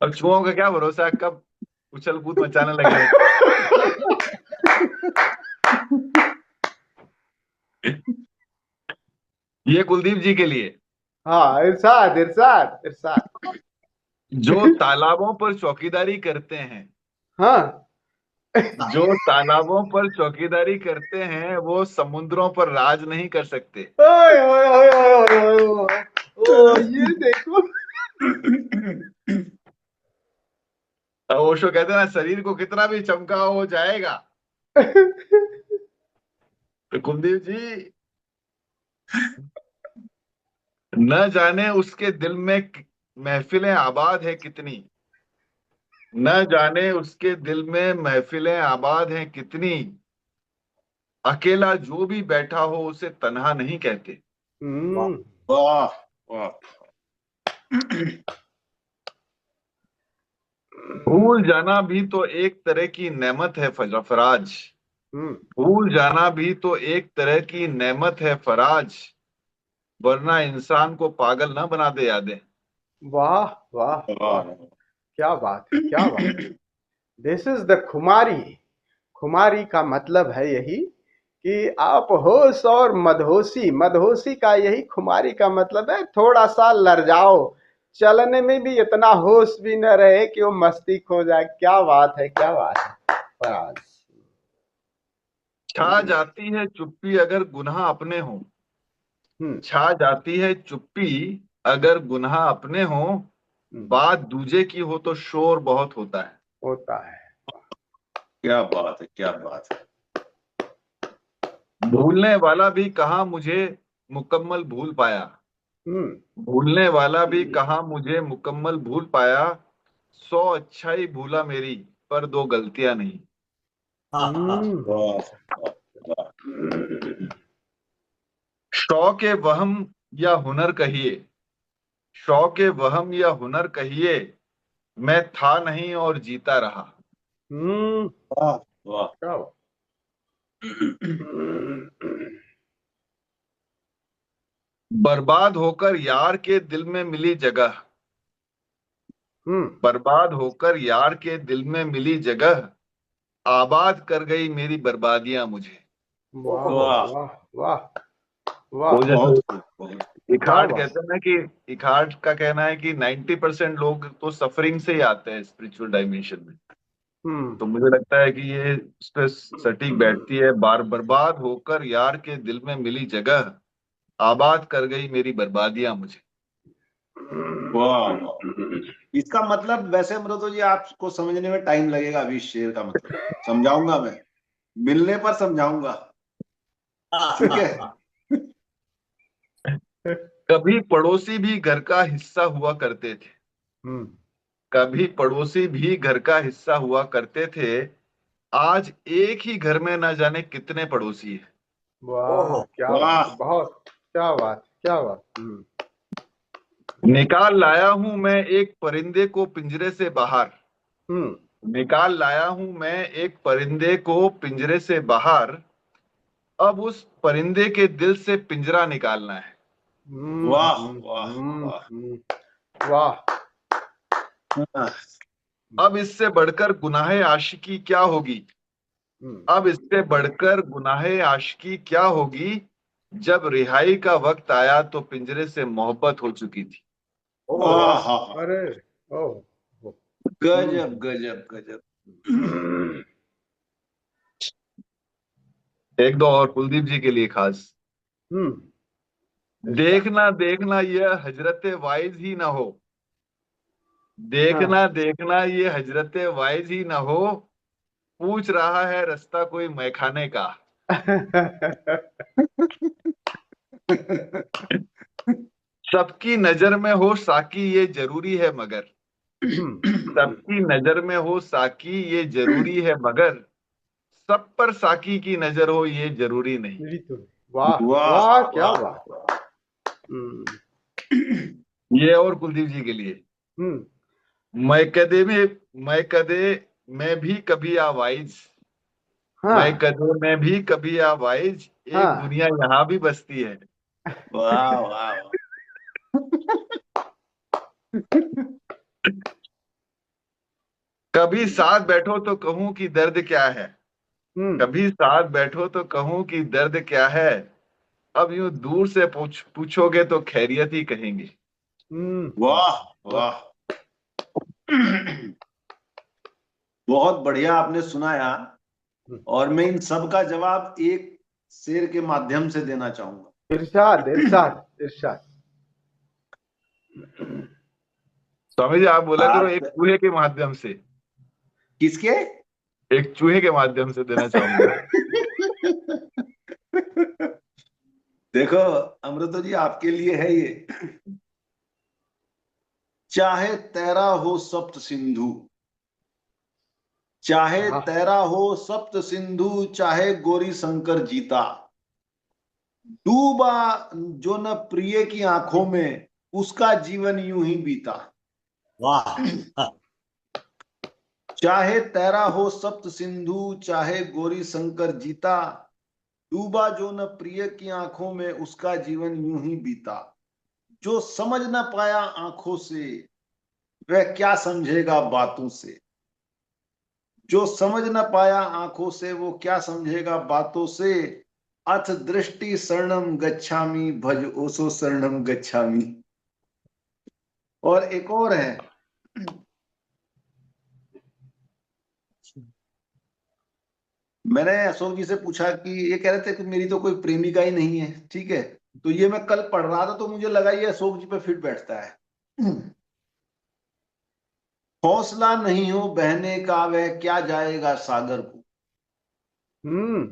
अब चुहों का क्या भरोसा है कब उछल कूद मचाने लगे। ये कुलदीप जी के लिए। हाँ, इरशाद इरशाद इरशाद। जो तालाबों पर चौकीदारी करते हैं, हाँ, जो तालाबों पर चौकीदारी करते हैं, वो समुद्रों पर राज नहीं कर सकते। ओए ओए ओए ओए ओए ओए, ओ ये देखो। ओशो कहते हैं ना, शरीर को कितना भी चमका हो जाएगा। तो कुलदीप जी, न जाने उसके दिल में महफिलें आबाद है कितनी, न जाने उसके दिल में महफिलें आबाद हैं कितनी, अकेला जो भी बैठा हो उसे तन्हा नहीं कहते। वाह वाह। भूल जाना भी तो एक तरह की नेमत है फराज, भूल जाना भी तो एक तरह की नेमत है फराज, वरना इंसान को पागल ना बना दे यादें। वाह वाह वाह, क्या बात है, क्या बात है। दिस इज द खुमारी। खुमारी का मतलब है यही कि आप होश और मदहोशी, मदहोशी का यही खुमारी का मतलब है, थोड़ा सा लर्जाओ, चलने में भी इतना होश भी न रहे कि वो मस्ती खो जाए। क्या बात है, क्या बात है फराज। छा जाती है चुप्पी अगर गुनाह अपने हो, छा जाती है चुप्पी अगर गुनाह अपने हो, बात दूजे की हो तो शोर बहुत होता है। होता है। क्या बात है, क्या बात है। भूलने वाला भी कहाँ मुझे मुकम्मल भूल पाया, भूलने वाला भी कहाँ मुझे मुकम्मल भूल पाया, 100 अच्छाई भूला मेरी पर 2 गलतियां नहीं। शौक वहम या हुनर कहिए, शौक वहम या हुनर कहिए, मैं था नहीं और जीता रहा। वाह वाह। क्या बात। बर्बाद होकर यार के दिल में मिली जगह, बर्बाद होकर यार के दिल में मिली जगह, आबाद कर गई मेरी बर्बादियां मुझे। वाह वाह वाह वाह वाह। वो बहुत जैसे खूब। क्या इखार्ड बात। कहते हैं ना कि इखार्ड का कहना है कि 90% लोग तो सफरिंग से ही आते हैं स्पिरिचुअल डायमेंशन में। तो मुझे लगता है कि ये उस पर सटीक बैठती है। बर्बाद होकर यार के दिल में मिली जगह, आबाद कर गई मेरी बर्बादियां मुझे। वाह वाह। इसका मतलब वैसे अमृतो जी आपको समझने में टाइम लगेगा अभी इस शेर का मतलब, समझाऊंगा मैं, मिलने पर समझाऊंगा, ठीक है। कभी पड़ोसी भी घर का हिस्सा हुआ करते थे, कभी पड़ोसी भी घर का हिस्सा हुआ करते थे, आज एक ही घर में न जाने कितने पड़ोसी है। वाह, क्या वाह। बात, बहुत, क्या बात, क्या बात। निकाल लाया हूं मैं एक परिंदे को पिंजरे से बाहर, निकाल लाया हूं मैं एक परिंदे को पिंजरे से बाहर, अब उस परिंदे के दिल से पिंजरा निकालना है। वाह वाह वाह। अब इससे बढ़कर गुनाह आशिकी क्या होगी, अब इससे बढ़कर गुनाह आशिकी क्या होगी, जब रिहाई का वक्त आया तो पिंजरे से मोहब्बत हो चुकी थी। वाह। अरे ओह, गजब गजब गजब। एक दो और कुलदीप जी के लिए खास। देखना देखना यह हजरत वाइज ही ना हो, देखना देखना ये हजरत वाइज ही ना हो, पूछ रहा है रास्ता कोई मैखाने का। सबकी नजर में हो साकी ये जरूरी है मगर, सबकी नजर में हो साकी ये जरूरी है मगर, सब पर साकी की नजर हो ये जरूरी नहीं। मेरी तो वाह वाह वाह, क्या वाह बात। हम्म ये और कुलदीप जी के लिए। हम्म, मैं कदे मैं भी कभी आवाइज, मैं हाँ कदे मैं भी कभी आवाइज, एक हाँ। दुनिया यहाँ भी बसती है। वाह वाह। कभी साथ बैठो तो कहूं कि दर्द क्या है, हम्म कभी साथ बैठो तो कहूं कि दर्द क्या है, अब यूं दूर से पूछोगे तो खैरियत ही कहेंगे। वाह वाह। बहुत बढ़िया आपने सुनाया, और मैं इन सब का जवाब एक शेर के माध्यम से देना चाहूंगा। इरशाद इरशाद इरशाद। स्वामी जी आप बोला करो, आप एक चूहे के माध्यम से, किसके? एक चूहे के माध्यम से देना चाहूंगा। देखो अमृतो जी, आपके लिए है ये। चाहे तैरा हो सप्त सिंधु, चाहे हाँ तैरा हो सप्त सिंधु, चाहे गौरी शंकर जीता, डूबा जो न प्रिय की आंखों में, उसका जीवन यूं ही बीता। वाह। चाहे तैरा हो सप्त सिंधु, चाहे गौरी शंकर जीता, डूबा जो न प्रिय की आंखों में, उसका जीवन यूं ही बीता। जो समझ न पाया आंखों से, वह क्या समझेगा बातों से। जो समझ न पाया आंखों से, वो क्या समझेगा बातों से। अथ दृष्टि शरणम गच्छामि, भज ओसो शरणम गच्छामि। और एक और है, मैंने अशोक जी से पूछा कि ये कह रहे थे कि मेरी तो कोई प्रेमिका ही नहीं है, ठीक है। तो ये मैं कल पढ़ रहा था तो मुझे लगा ये अशोक जी पे फिट बैठता है। हौसला नहीं हो बहने का, वह क्या जाएगा सागर को। हम्म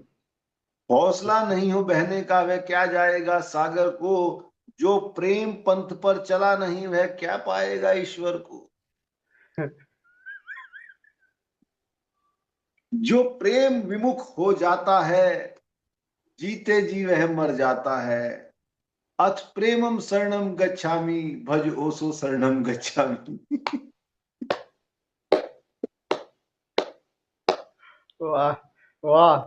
हौसला नहीं हो बहने का, वह क्या जाएगा सागर को। जो प्रेम पंथ पर चला नहीं, वह क्या पाएगा ईश्वर को। जो प्रेम विमुख हो जाता है, जीते जी वह मर जाता है। अथ प्रेमम शरणम गच्छामि, भज ओसो शरणम गच्छामि। वाह वाह।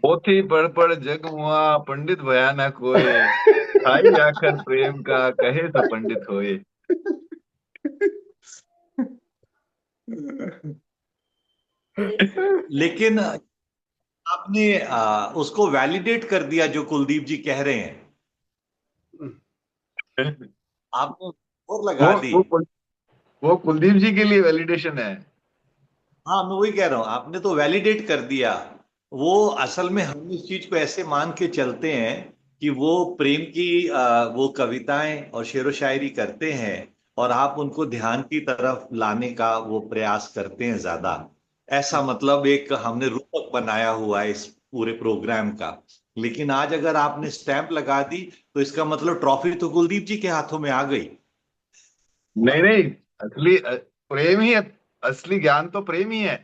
पोथी पढ़ जग मुआ, पंडित भया न कोय, खाई आखर प्रेम का कहे तो पंडित होए। लेकिन आपने उसको वैलिडेट कर दिया जो कुलदीप जी कह रहे हैं, आपने और लगा दी। वो कुलदीप जी के लिए वैलिडेशन है। हाँ, मैं वही कह रहा हूं, आपने तो वैलिडेट कर दिया। वो असल में हम इस चीज को ऐसे मान के चलते हैं कि वो प्रेम की वो कविताएं और शेरो शायरी करते हैं, और आप उनको ध्यान की तरफ लाने का वो प्रयास करते हैं ज्यादा। ऐसा मतलब एक हमने रूपक बनाया हुआ है इस पूरे प्रोग्राम का। लेकिन आज अगर आपने स्टैंप लगा दी, तो इसका मतलब ट्रॉफी तो कुलदीप जी के हाथों में आ गई। नहीं नहीं, असली प्रेम ही है, असली ज्ञान तो प्रेम ही है,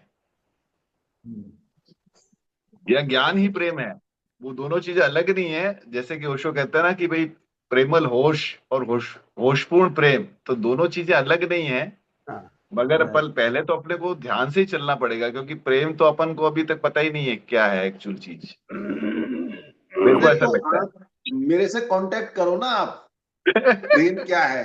या ज्ञान ही प्रेम है। वो दोनों चीजें अलग नहीं है। जैसे कि ओशो कहता है ना कि भाई प्रेमल होश और होशपूर्ण प्रेम, तो दोनों चीजें अलग नहीं है। मगर पहले तो अपने को ध्यान से ही चलना पड़ेगा, क्योंकि प्रेम तो अपन को अभी तक पता ही नहीं है क्या है एक्चुअल चीज। मेरे को अरे ऐसा तो लगता आप मेरे से कांटेक्ट करो ना, आप प्रेम क्या है।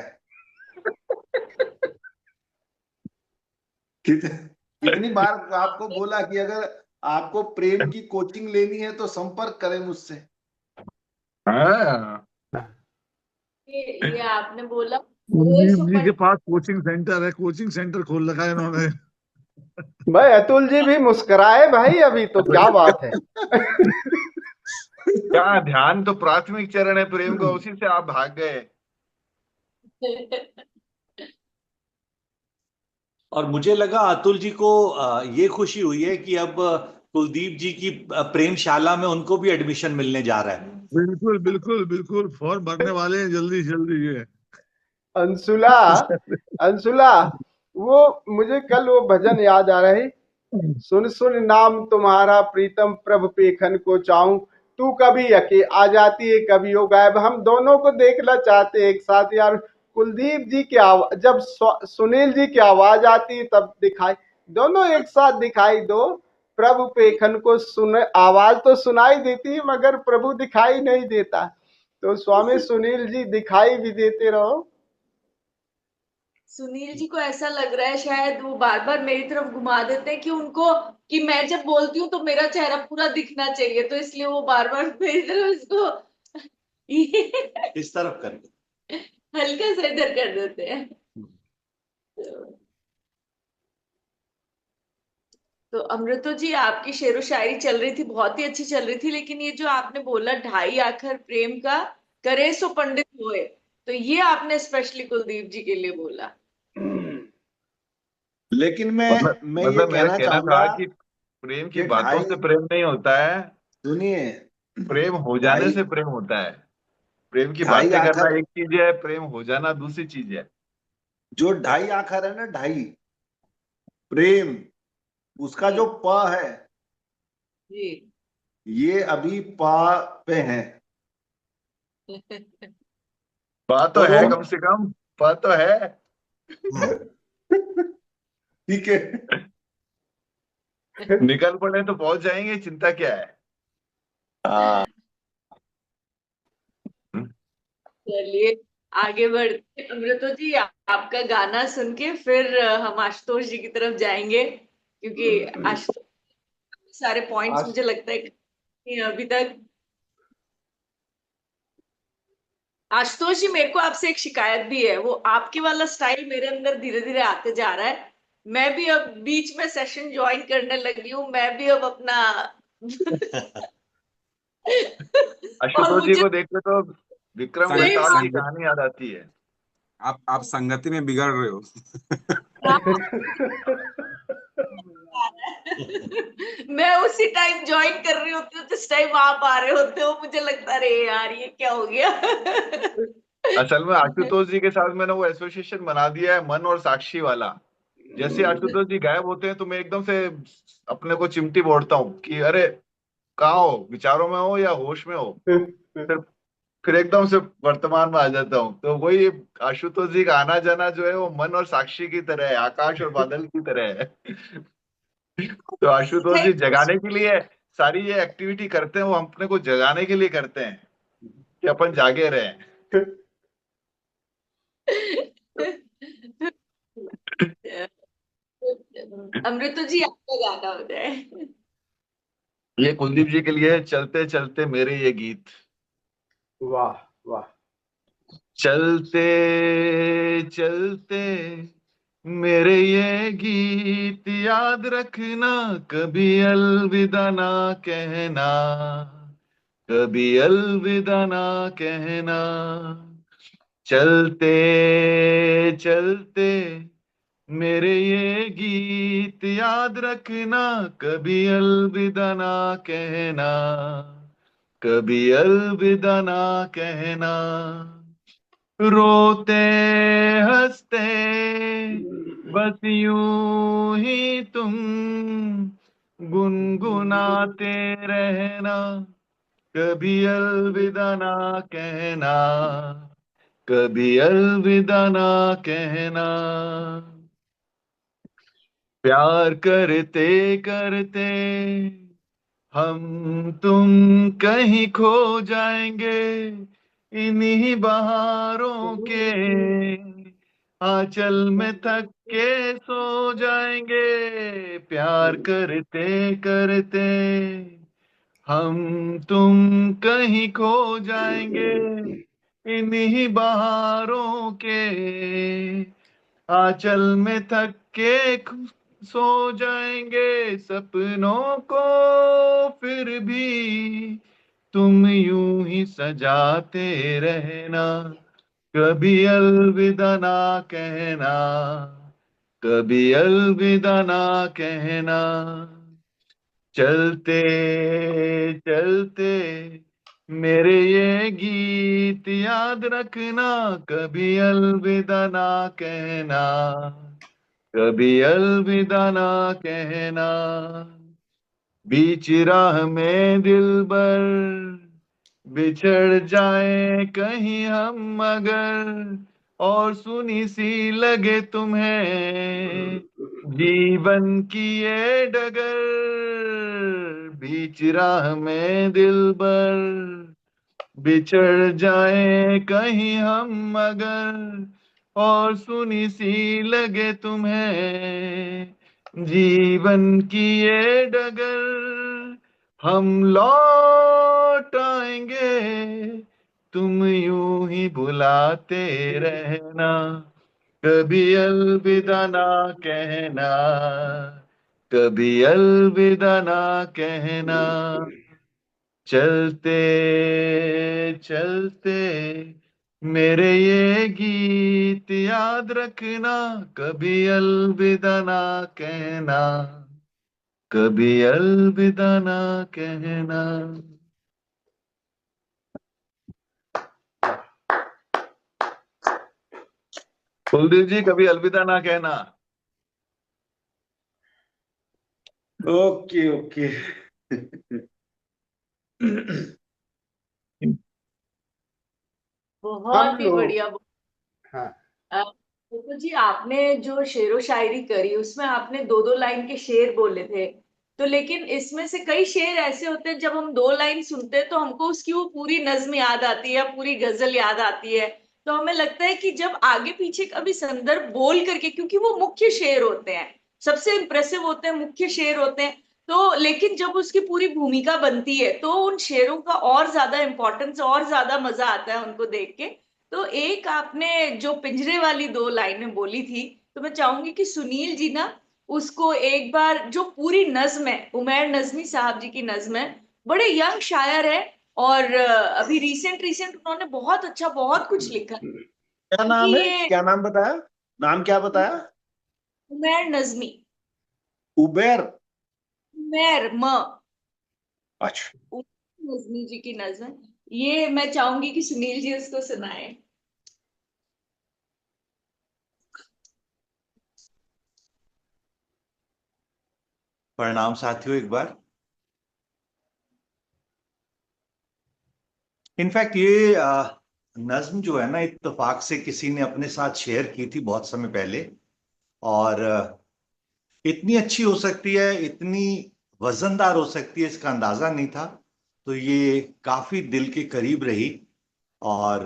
कितनी बार आपको बोला कि अगर आपको प्रेम की कोचिंग लेनी है तो संपर्क करें मुझसे। हाँ, ये आपने बोला ये कुलदीप जी सुपर। के पास कोचिंग सेंटर है, कोचिंग सेंटर खोल रखा है इन्होंने। भाई अतुल जी भी मुस्कुराए भाई, अभी तो क्या बात है। क्या ध्यान तो प्राथमिक चरण है प्रेम का, उसी से आप भाग गए। और मुझे लगा अतुल जी को ये खुशी हुई है कि अब कुलदीप जी की प्रेमशाला में उनको भी एडमिशन मिलने जा रहा है। बिल्कुल बिल्कुल बिल्कुल, फॉर्म भरने वाले हैं जल्दी से जल्दी ये। अंशुला, अंशुला, वो मुझे कल वो भजन याद आ रहा है, सुन सुन नाम तुम्हारा प्रीतम प्रभु पेखन को चाहूं, तू कभी यके आ जाती है कभी हो गायब। हम दोनों को देखना चाहते हैं एक साथ यार। कुलदीप जी की आवाज, जब सुनील जी की आवाज आती है तब दिखाई, दोनों एक साथ दिखाई दो। प्रभु पेखन को सुन, आवाज तो सुनाई देती है मगर प्रभु दिखाई नहीं देता। तो स्वामी सुनील जी दिखाई भी देते रहो। सुनील जी को ऐसा लग रहा है शायद वो बार बार मेरी तरफ घुमा देते हैं कि उनको, कि मैं जब बोलती हूँ तो मेरा चेहरा पूरा दिखना चाहिए, तो इसलिए वो बार बार मेरी तरफ इसको इस तरफ कर हल्का सा इधर कर देते हैं। तो अमृतो जी, आपकी शेरो शायरी चल रही थी, बहुत ही अच्छी चल रही थी, लेकिन ये जो आपने बोला ढाई आखर प्रेम का करे सो पंडित होए, तो ये आपने स्पेशली कुलदीप जी के लिए बोला। लेकिन मैं ये मतलब मेरा कहना कहना चाहूंगा था कि प्रेम की कि बातों से प्रेम नहीं होता है, सुनिए, प्रेम हो जाने ढाई से प्रेम होता है। प्रेम की ढाई बातें करना आखर, एक चीज है, प्रेम हो जाना दूसरी चीज है। जो ढाई आखर है ना, ढाई प्रेम, उसका जो जी प है, जी। ये अभी प पे है। बात तो और है, वो कम से कम बात तो है। ठीक है। निकल पड़े तो पहुंच जाएंगे, चिंता क्या है। हाँ, चलिए आगे बढ़ते हैं। अमृतो जी, आपका गाना सुन के फिर हम आशुतोष जी की तरफ जाएंगे, क्योंकि आशुतोष के सारे पॉइंट्स आज मुझे लगता है कि अभी तक। आशुतोष जी, मेरे को आपसे एक शिकायत भी है, वो आपके वाला स्टाइल मेरे अंदर धीरे धीरे आते जा रहा है। मैं भी अब बीच में सेशन ज्वाइन करने लगी हूँ, मैं भी अब अपना और आशुतोष जी मुझे को देखते तो विक्रम संग, सेम बेताल की संगत कहानी याद आती है। आप संगति में बिगड़ रहे हो। मैं उसी टाइम ज्वाइन कर रही होती हूँ जिस टाइम आप आ रहे होते हो, मुझे लगता है अरे यार ये क्या हो गया। असल में आशुतोष जी के साथ मैंने वो एसोसिएशन बना दिया है, मन और साक्षी वाला। जैसे आशुतोष जी गायब होते हैं तो मैं एकदम से अपने को चिमटी बोड़ता हूँ कि अरे कहाँ हो, विचारों में हो या होश में हो। फिर फिर एकदम से वर्तमान में आ जाता हूँ। तो वही आशुतोष जी का आना जाना जो है वो मन और साक्षी की तरह है, आकाश और बादल की तरह है। तो आशुतोष जी जगाने के लिए सारी ये एक्टिविटी करते हैं, वो अपने को जगाने के लिए करते हैं कि अपन जागे रहें। अमृतो जी, आपका गाना हो जाए। ये कुलदीप जी के लिए, चलते चलते मेरे ये गीत। वाह वाह। चलते चलते मेरे ये गीत याद रखना, कभी अलविदा ना कहना, कभी अलविदा ना कहना। चलते चलते मेरे ये गीत याद रखना, कभी अलविदा ना कहना, कभी अलविदा ना कहना। रोते हंसते बस यूं ही तुम गुनगुनाते रहना, कभी अलविदा ना कहना, कभी अलविदा ना कहना। प्यार करते करते हम तुम कहीं खो जाएंगे, इन्हीं बहारों के आंचल में थक के सो जाएंगे। प्यार करते करते हम तुम कहीं खो जाएंगे, इन्हीं बहारों के आंचल में थक के सो जाएंगे। सपनों को फिर भी तुम यूं ही सजाते रहना, कभी अलविदा ना कहना, कभी अलविदा ना कहना, चलते चलते मेरे ये गीत याद रखना, कभी अलविदा ना कहना, कभी अलविदा ना कहना। बीच राह में दिलबर बिछड़ जाए कहीं हम अगर, और सुनी सी लगे तुम्हें जीवन की ये डगर। बीच राह में दिलबर बिछड़ जाए कहीं हम अगर, और सुनी सी लगे तुम्हें जीवन की ये डगर। हम लौट आएंगे, तुम यूं ही बुलाते रहना, कभी अलविदा ना कहना, कभी अलविदा ना कहना। चलते चलते मेरे ये गीत याद रखना, कभी अलविदा ना कहना, कभी अलविदा ना कहना। कुलदीप जी, कभी अलविदा ना कहना। Okay okay. हम बहुत ही लोग, बढ़िया। हाँ, देखो जी, आपने जो शेरो शायरी करी उसमें आपने दो दो लाइन के शेर बोले थे। तो लेकिन इसमें से कई शेर ऐसे होते हैं जब हम दो लाइन सुनते हैं तो हमको उसकी वो पूरी नज्म याद आती है, पूरी गजल याद आती है। तो हमें लगता है कि जब आगे पीछे कभी संदर्भ बोल करके, क्योंकि वो मुख्य शेर होते हैं, सबसे इंप्रेसिव होते हैं, मुख्य शेर होते हैं। तो लेकिन जब उसकी पूरी भूमिका बनती है तो उन शेरों का और ज्यादा इंपॉर्टेंस, और ज्यादा मजा आता है उनको देख के। तो एक आपने जो पिंजरे वाली दो लाइनें बोली थी, तो मैं चाहूंगी कि सुनील जी ना उसको एक बार, जो पूरी नज्म है, उमैर नजमी साहब जी की नज्म है, बड़े यंग शायर है, और अभी रिसेंट रिसेंट उन्होंने बहुत अच्छा बहुत कुछ लिखा है। क्या उनकी नाम है, ये क्या नाम बताया? नाम क्या बताया? उमैर नजमी, उबेर। उमैर म अच्छा। नजमी जी की नज्म है। ये मैं चाहूंगी कि सुनील जी उसको सुनाए। प्रणाम साथियों एक बार। इनफैक्ट ये नज्म जो है ना, इत्तेफाक से किसी ने अपने साथ शेयर की थी बहुत समय पहले, और इतनी अच्छी हो सकती है, इतनी वजनदार हो सकती है, इसका अंदाजा नहीं था। तो ये काफी दिल के करीब रही। और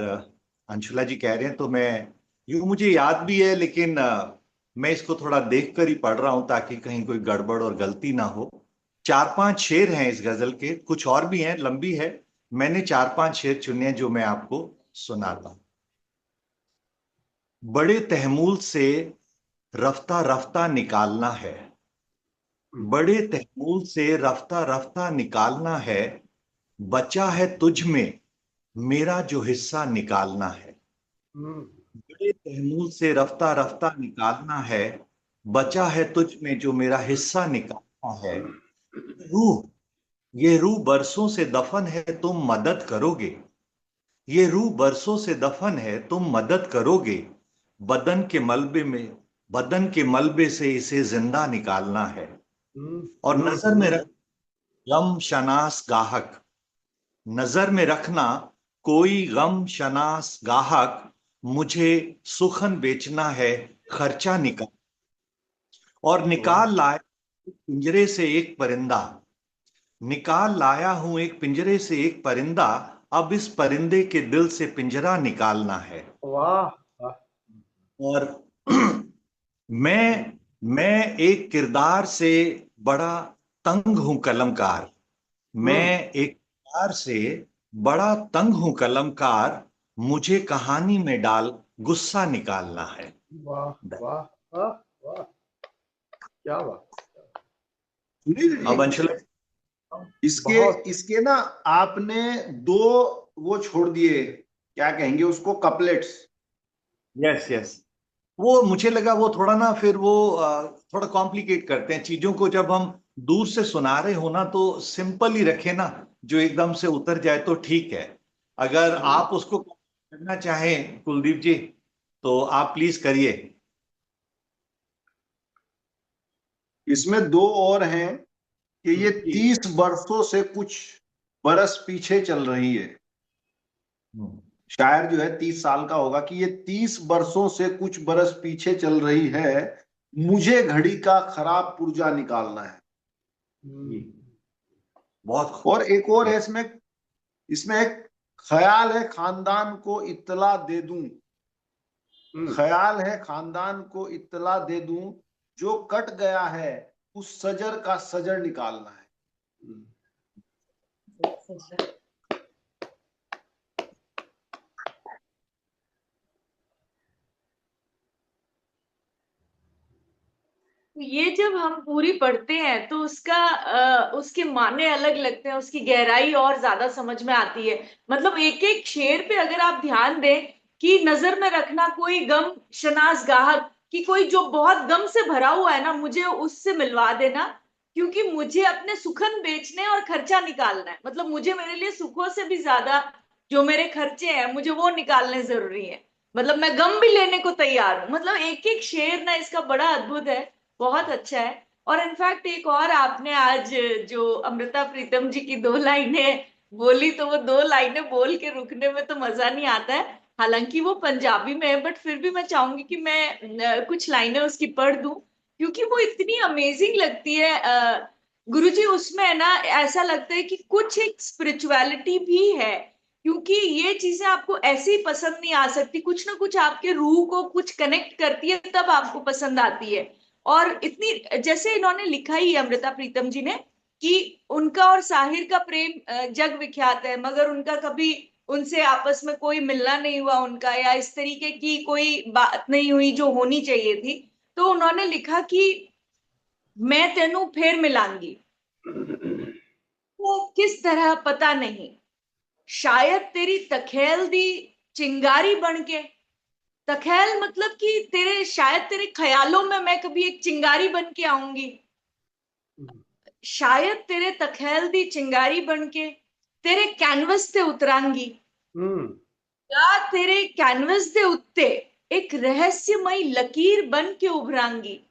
अंशुला जी कह रहे हैं तो मैं, यूं मुझे याद भी है, लेकिन मैं इसको थोड़ा देख कर ही पढ़ रहा हूं ताकि कहीं कोई गड़बड़ और गलती ना हो। चार पांच शेर हैं इस गजल के, कुछ और भी हैं, लंबी है। मैंने चार पांच शेर चुने हैं जो मैं आपको सुनाता हूं। बड़े तहमूल से रफ्ता रफ्ता निकालना है, बड़े तहमूल से रफ्ता रफ्ता निकालना है, बचा है तुझ में मेरा जो हिस्सा निकालना है। बड़े तहमूल से रफ्ता रफ्ता निकालना है, बचा है तुझ में जो मेरा हिस्सा निकालना है। रूह, ये रूह बरसों से दफन है, तुम मदद करोगे। ये रूह बरसों से दफन है, तुम मदद करोगे। बदन के मलबे में, बदन के मलबे से इसे जिंदा निकालना है। और नजर में रख गम शनास गाहक, नजर में रखना कोई गम शनास गाहक, मुझे सुखन बेचना है, खर्चा निकाल। और निकाल लाए पिंजरे से एक परिंदा, निकाल लाया हूं एक पिंजरे से एक परिंदा, अब इस परिंदे के दिल से पिंजरा निकालना है। वाह वाह। और मैं एक किरदार से बड़ा तंग हूं कलमकार, मैं एक किरदार से बड़ा तंग हूं कलमकार, मुझे कहानी में डाल गुस्सा निकालना है। वाह वाह वाह वाह, क्या बात। अब अंशुल, इसके बहुत इसके ना आपने दो वो छोड़ दिए, क्या कहेंगे उसको, कपलेट्स। यस यस, वो मुझे लगा वो थोड़ा ना फिर वो थोड़ा कॉम्प्लिकेट करते हैं चीजों को। जब हम दूर से सुना रहे हो ना तो सिंपल ही रखे ना, जो एकदम से उतर जाए तो ठीक है। अगर आप उसको करना चाहें कुलदीप जी तो आप प्लीज करिए। इसमें दो और हैं कि ये जी। 30 वर्षों से कुछ बरस पीछे चल रही है। शायर जो है 30 साल का होगा कि ये 30 वर्षों से कुछ बरस पीछे चल रही है, मुझे घड़ी का खराब पुर्जा निकालना है। बहुत और एक और है इसमें, इसमें एक ख्याल है खानदान को इत्तला दे दूं, ख्याल है खानदान को इत्तला दे दूं, जो कट गया है उस सजर का सजर निकालना है। ये जब हम पूरी पढ़ते हैं तो उसके माने अलग लगते हैं, उसकी गहराई और ज्यादा समझ में आती है। मतलब एक एक शेर पे अगर आप ध्यान दें कि नजर में रखना कोई गम शनास गाहक, कि कोई जो बहुत गम से भरा हुआ है ना, मुझे उससे मिलवा देना, क्योंकि मुझे अपने सुखन बेचने और खर्चा निकालना है। मतलब मुझे मेरे लिए सुखों से भी ज्यादा जो मेरे खर्चे हैं मुझे वो निकालने जरूरी है। मतलब मैं गम भी लेने को तैयार हूँ। मतलब एक एक शेर ना इसका बड़ा अद्भुत है, बहुत अच्छा है। और इनफैक्ट एक और आपने आज जो अमृता प्रीतम जी की दो लाइनें बोली, तो वो दो लाइनें बोल के रुकने में तो मजा नहीं आता है। हालांकि वो पंजाबी में है, बट फिर भी मैं चाहूंगी कि मैं कुछ लाइनें उसकी पढ़ दूं, क्योंकि वो इतनी अमेजिंग लगती है। गुरुजी उसमें है ना, ऐसा लगता है कि कुछ एक स्पिरिचुअलिटी भी है, क्योंकि ये चीजें आपको ऐसे ही पसंद नहीं आ सकती, कुछ ना कुछ आपके रूह को कुछ कनेक्ट करती है तब आपको पसंद आती है। और इतनी, जैसे इन्होंने लिखा ही है अमृता प्रीतम जी ने, कि उनका और साहिर का प्रेम जग विख्यात है, मगर उनका कभी उनसे आपस में कोई मिलना नहीं हुआ उनका, या इस तरीके की कोई बात नहीं हुई जो होनी चाहिए थी। तो उन्होंने लिखा कि मैं तेनू फिर मिलांगी, वो किस तरह पता नहीं, शायद तेरी तखेल दी चिंगारी बन के। तखेल मतलब कि तेरे, शायद तेरे ख्यालों में मैं कभी एक चिंगारी बन के आऊंगी, शायद तेरे तखेल दी चिंगारी बन के तेरे कैनवस ते उतरांगी, या तेरे कैनवस दे उत्ते एक रहस्यमयी लकीर बन के उभरांगी,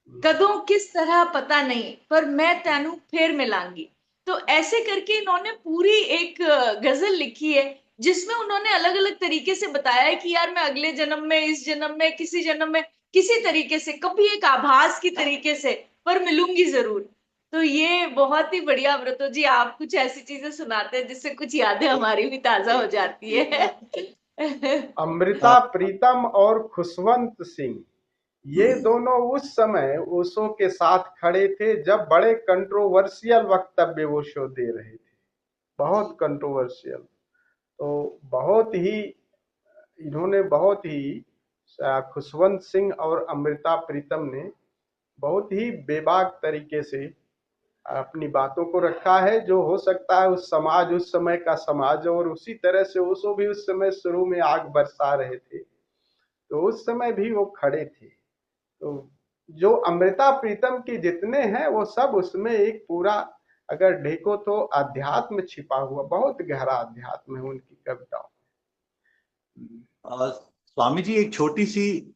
कदों किस तरह पता नहीं, पर मैं तेनू फिर मिलांगी। तो ऐसे करके इन्होंने पूरी एक गजल लिखी है, जिसमें उन्होंने अलग अलग तरीके से बताया है कि यार मैं अगले जन्म में, इस जन्म में, किसी जन्म में, किसी तरीके से, कभी एक आभास की तरीके से, पर मिलूंगी जरूर। तो ये बहुत ही बढ़िया। अमृतो जी, आप कुछ ऐसी चीजें सुनाते हैं जिससे कुछ यादें हमारी भी ताजा हो जाती है। अमृता प्रीतम और खुशवंत सिंह, ये दोनों उस समय ओशो के साथ खड़े थे जब बड़े कंट्रोवर्शियल वक्तव्य ओशो दे रहे थे, बहुत कंट्रोवर्शियल। तो बहुत ही इन्होंने बहुत ही खुशवंत सिंह और अमृता प्रीतम ने बहुत ही बेबाक तरीके से अपनी बातों को रखा है, जो हो सकता है उस समाज, उस समय का समाज, और उसी तरह से ओशो भी उस समय शुरू में आग बरसा रहे थे, तो उस समय भी वो खड़े थे। तो जो अमृता प्रीतम की जितने हैं वो सब उसमें एक पूरा, अगर देखो तो अध्यात्म छिपा हुआ, बहुत गहरा अध्यात्म है उनकी कविताओं। स्वामी जी एक छोटी सी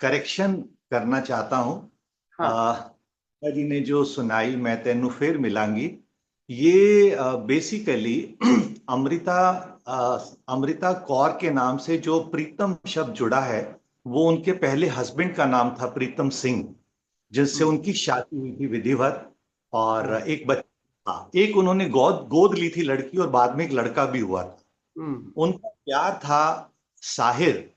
करेक्शन करना चाहता हूँ। हाँ। जी ने जो सुनाई मैं तेनू फिर मिलांगी, ये बेसिकली अमृता कौर के नाम से जो प्रीतम शब्द जुड़ा है वो उनके पहले हस्बैंड का नाम था प्रीतम सिंह, जिससे उनकी शादी हुई थी विधिवत, और एक बच्चा, एक उन्होंने गोद ली थी लड़की, और बाद में एक लड़का भी हुआ था। उनका प्यार था साहिर,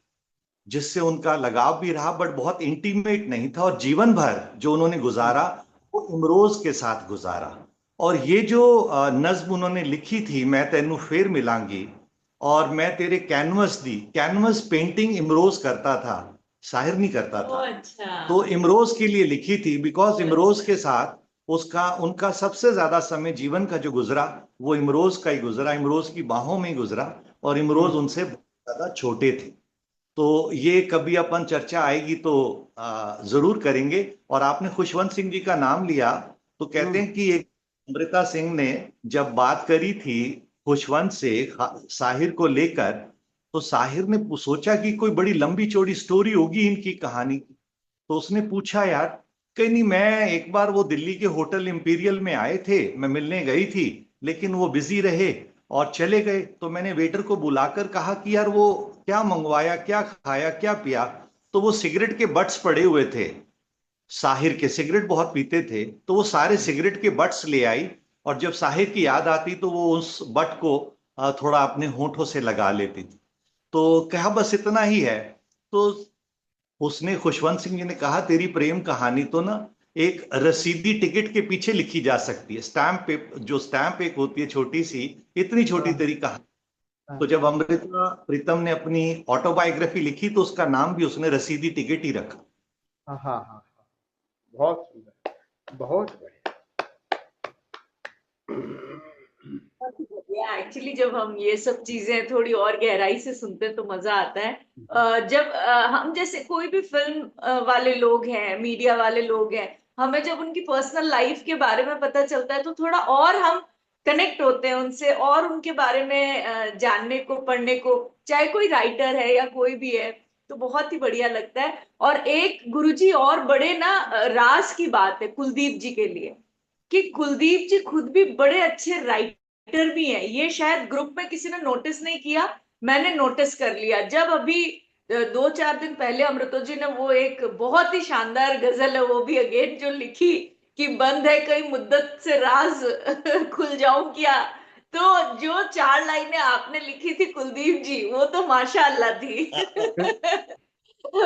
जिससे उनका लगाव भी रहा, बट बहुत इंटीमेट नहीं था, और जीवन भर जो उन्होंने गुजारा वो इमरोज के साथ गुजारा। और ये जो नज्म उन्होंने लिखी थी, मैं तेनू फिर मिलांगी, और मैं तेरे कैनवस दी, कैनवस पेंटिंग इमरोज करता था, साहिर नहीं करता था। अच्छा। तो इमरोज के लिए लिखी थी, बिकॉज इमरोज के साथ उनका सबसे ज्यादा समय जीवन का जो गुजरा वो इमरोज का ही गुजरा, इमरोज की बाहों में ही गुजरा, और इमरोज उनसे बहुत ज्यादा छोटे थे। तो ये कभी अपन चर्चा आएगी तो जरूर करेंगे। और आपने खुशवंत सिंह जी का नाम लिया, तो कहते हैं कि एक अमृता सिंह ने जब बात करी थी खुशवंत से साहिर को लेकर, तो साहिर ने सोचा कि कोई बड़ी लंबी चौड़ी स्टोरी होगी इनकी कहानी की। तो उसने पूछा, यार कहीं नहीं, मैं एक बार वो दिल्ली के होटल इंपीरियल में आए थे, मैं मिलने गई थी, लेकिन वो बिजी रहे और चले गए। तो मैंने वेटर को बुलाकर कहा कि यार वो क्या मंगवाया, क्या खाया, क्या पिया? तो वो सिगरेट के बट्स पड़े हुए थे, साहिर के सिगरेट बहुत पीते थे, तो वो सारे सिगरेट के बट्स ले आई। और जब साहिर की याद आती तो वो उस बट को थोड़ा अपने होठों से लगा लेती थी। तो कहा बस इतना ही है। तो उसने, खुशवंत सिंह जी ने कहा, तेरी प्रेम कहानी तो ना एक रसीदी टिकट के पीछे लिखी जा सकती है, स्टैंप पे, जो स्टैंप एक होती है छोटी सी, इतनी छोटी तेरी कहानी। तो जब अमृता प्रीतम ने अपनी ऑटोबायोग्राफी लिखी तो उसका नाम भी उसने रसीदी टिकट ही रखा। हाँ हाँ हाँ, बहुत सुंदर, बहुत बढ़िया। एक्चुअली जब हम ये सब चीजें थोड़ी और गहराई से सुनते हैं तो मजा आता है। जब हम जैसे कोई भी फिल्म वाले लोग हैं, मीडिया वाले लोग हैं, हमें जब उनकी पर्सनल लाइफ के बारे में पता चलता है तो थोड़ा और हम कनेक्ट होते हैं उनसे, और उनके बारे में जानने को, पढ़ने को, चाहे कोई राइटर है या कोई भी है, तो बहुत ही बढ़िया लगता है। और एक गुरुजी और बड़े ना राज की बात है कुलदीप जी के लिए, कि कुलदीप जी खुद भी बड़े अच्छे राइटर भी हैं। ये शायद ग्रुप में किसी ने नोटिस नहीं किया, मैंने नोटिस कर लिया। जब अभी 2-4 दिन पहले अमृतो जी ने वो एक बहुत ही शानदार गजल है, वो भी अगेन जो लिखी, कि बंद है कई मुद्दत से राज खुल जाऊं क्या, तो जो 4 लाइनें आपने लिखी थी कुलदीप जी, वो तो माशाअल्लाह थी।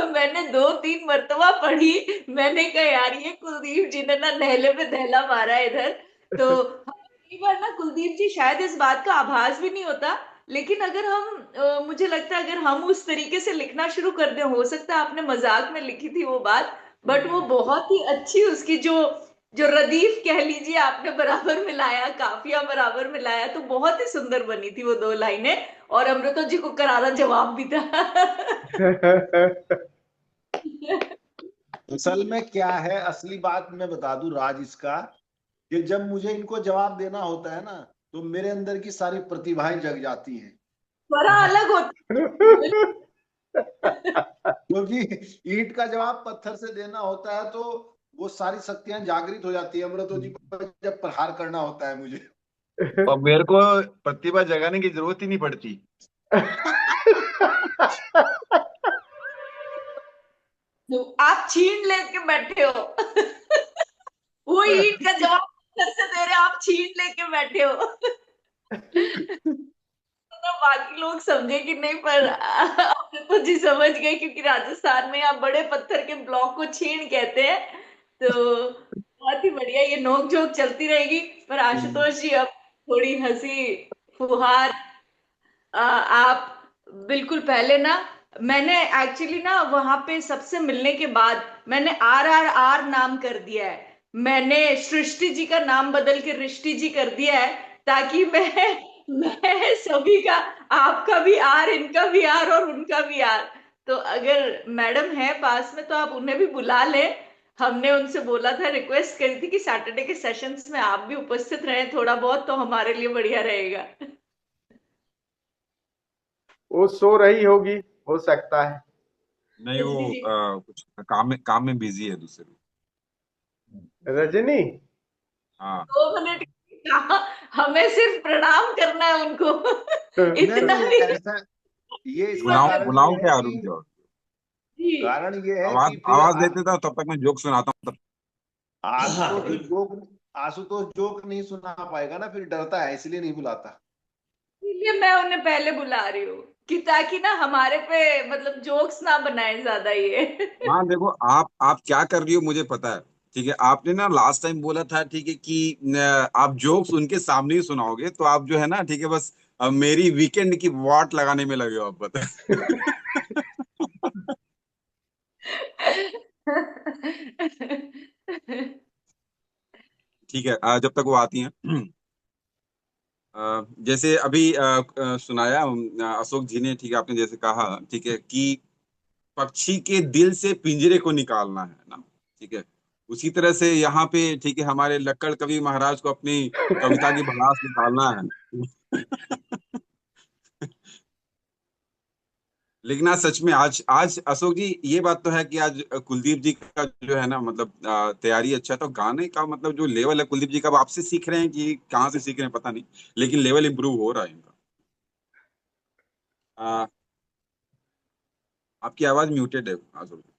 मैंने 2-3 मरतबा पढ़ी, मैंने कहा यार ये कुलदीप जी ने ना नहले पे दहला मारा है इधर। तो कई बार ना कुलदीप जी शायद इस बात का आभास भी नहीं होता, लेकिन अगर हम मुझे लगता है अगर हम उस तरीके से लिखना शुरू कर दें, हो सकता है आपने मजाक में लिखी थी वो बात, बट वो बहुत ही अच्छी, उसकी जो जो रदीफ कह लीजिए आपने बराबर मिलाया, काफिया बराबर मिलाया, तो बहुत ही सुंदर बनी थी वो 2 लाइनें। और अमृतो जी को करारा जवाब भी था। असल में क्या है, असली बात मैं बता दूं राज इसका, कि जब मुझे इनको जवाब देना होता है ना, तो मेरे अंदर की सारी प्रतिभाएं जग जाती हैं। बड़ा अलग होता क्योंकि ईंट का जवाब पत्थर से देना होता है, तो वो सारी शक्तियां जागृत हो जाती है अमृतो जी पर जब प्रहार करना होता है मुझे। और मेरे को प्रतिभा जगाने की जरूरत ही नहीं पड़ती। तो आप छीन लेके बैठे हो। वो ईंट का जवाब पत्थर से दे रहे, आप छीन लेके बैठे हो। तो बाकी लोग समझे कि नहीं, पर तो जी समझ गए, क्योंकि राजस्थान में आप बड़े पत्थर के ब्लॉक को छीन कहते हैं। तो बहुत ही बढ़िया, ये नोक झोंक चलती रहेगी। पर आशुतोष जी, अब थोड़ी हंसी फुहार आप बिल्कुल पहले ना, मैंने एक्चुअली ना वहां पे सबसे मिलने के बाद मैंने RRR नाम कर दिया है। मैंने सृष्टि जी का नाम बदल के रिष्टि जी कर दिया है, ताकि मैं सभी का, आपका भी आर, इनका भी आर और उनका भी आर। तो अगर मैडम है पास में तो आप उन्हें भी बुला लें। हमने उनसे बोला था, रिक्वेस्ट करी थी कि सैटरडे के सेशंस में आप भी उपस्थित रहें थोड़ा बहुत, तो हमारे लिए बढ़िया रहेगा। वो सो रही होगी, हो सकता है। नहीं, वो रजनी जी, कुछ काम में बिजी है दूसरे। रजनी, हाँ, 2 मिनट कहा, हमें सिर्फ प्रणाम करना है उनको। इतना नहीं भी ऐसा, ये इसका बुलाऊं कारण बुलाऊं ये है क्या कि, अरुण की ओर? जी। कारण ये है आवाज कि फिर आवाज देते था, तब तक मैं जोक सुनाता हूँ तब। आशुतोष जोक, आशुतोष जोक नहीं सुना पाएगा ना, फिर डरता है, इसलिए नहीं बुलाता। इसलिए मैं उन्हें पहले बुला रही हूँ, कि ताकि ना हमारे पे मतलब जोक्स ना बनाए ज्यादा ये। हाँ देखो, आप क्या कर रही हो मुझे पता है। ठीक है, आपने ना लास्ट टाइम बोला था, ठीक है, कि आप जोक्स उनके सामने ही सुनाओगे, तो आप जो है ना, ठीक है, बस मेरी वीकेंड की वाट लगाने में लगे हो आप, पता है। ठीक है, जब तक वो आती हैं। जैसे अभी सुनाया अशोक जी ने, ठीक है, आपने जैसे कहा, ठीक है, कि पक्षी के दिल से पिंजरे को निकालना है ना, ठीक है। उसी तरह से यहाँ पे, ठीक है, हमारे लक्कड़ कवि महाराज को अपनी कविता की भड़ास निकालना है। लेकिन आज सच में, आज आज अशोक जी, ये बात तो है कि आज कुलदीप जी का जो है ना, मतलब तैयारी अच्छा है, तो गाने का मतलब जो लेवल है कुलदीप जी का, अब आपसे सीख रहे हैं कि कहाँ से सीख रहे हैं पता नहीं, लेकिन लेवल इंप्रूव हो रहा है इनका। आ, आपकी आवाज म्यूटेड है अशोक जी।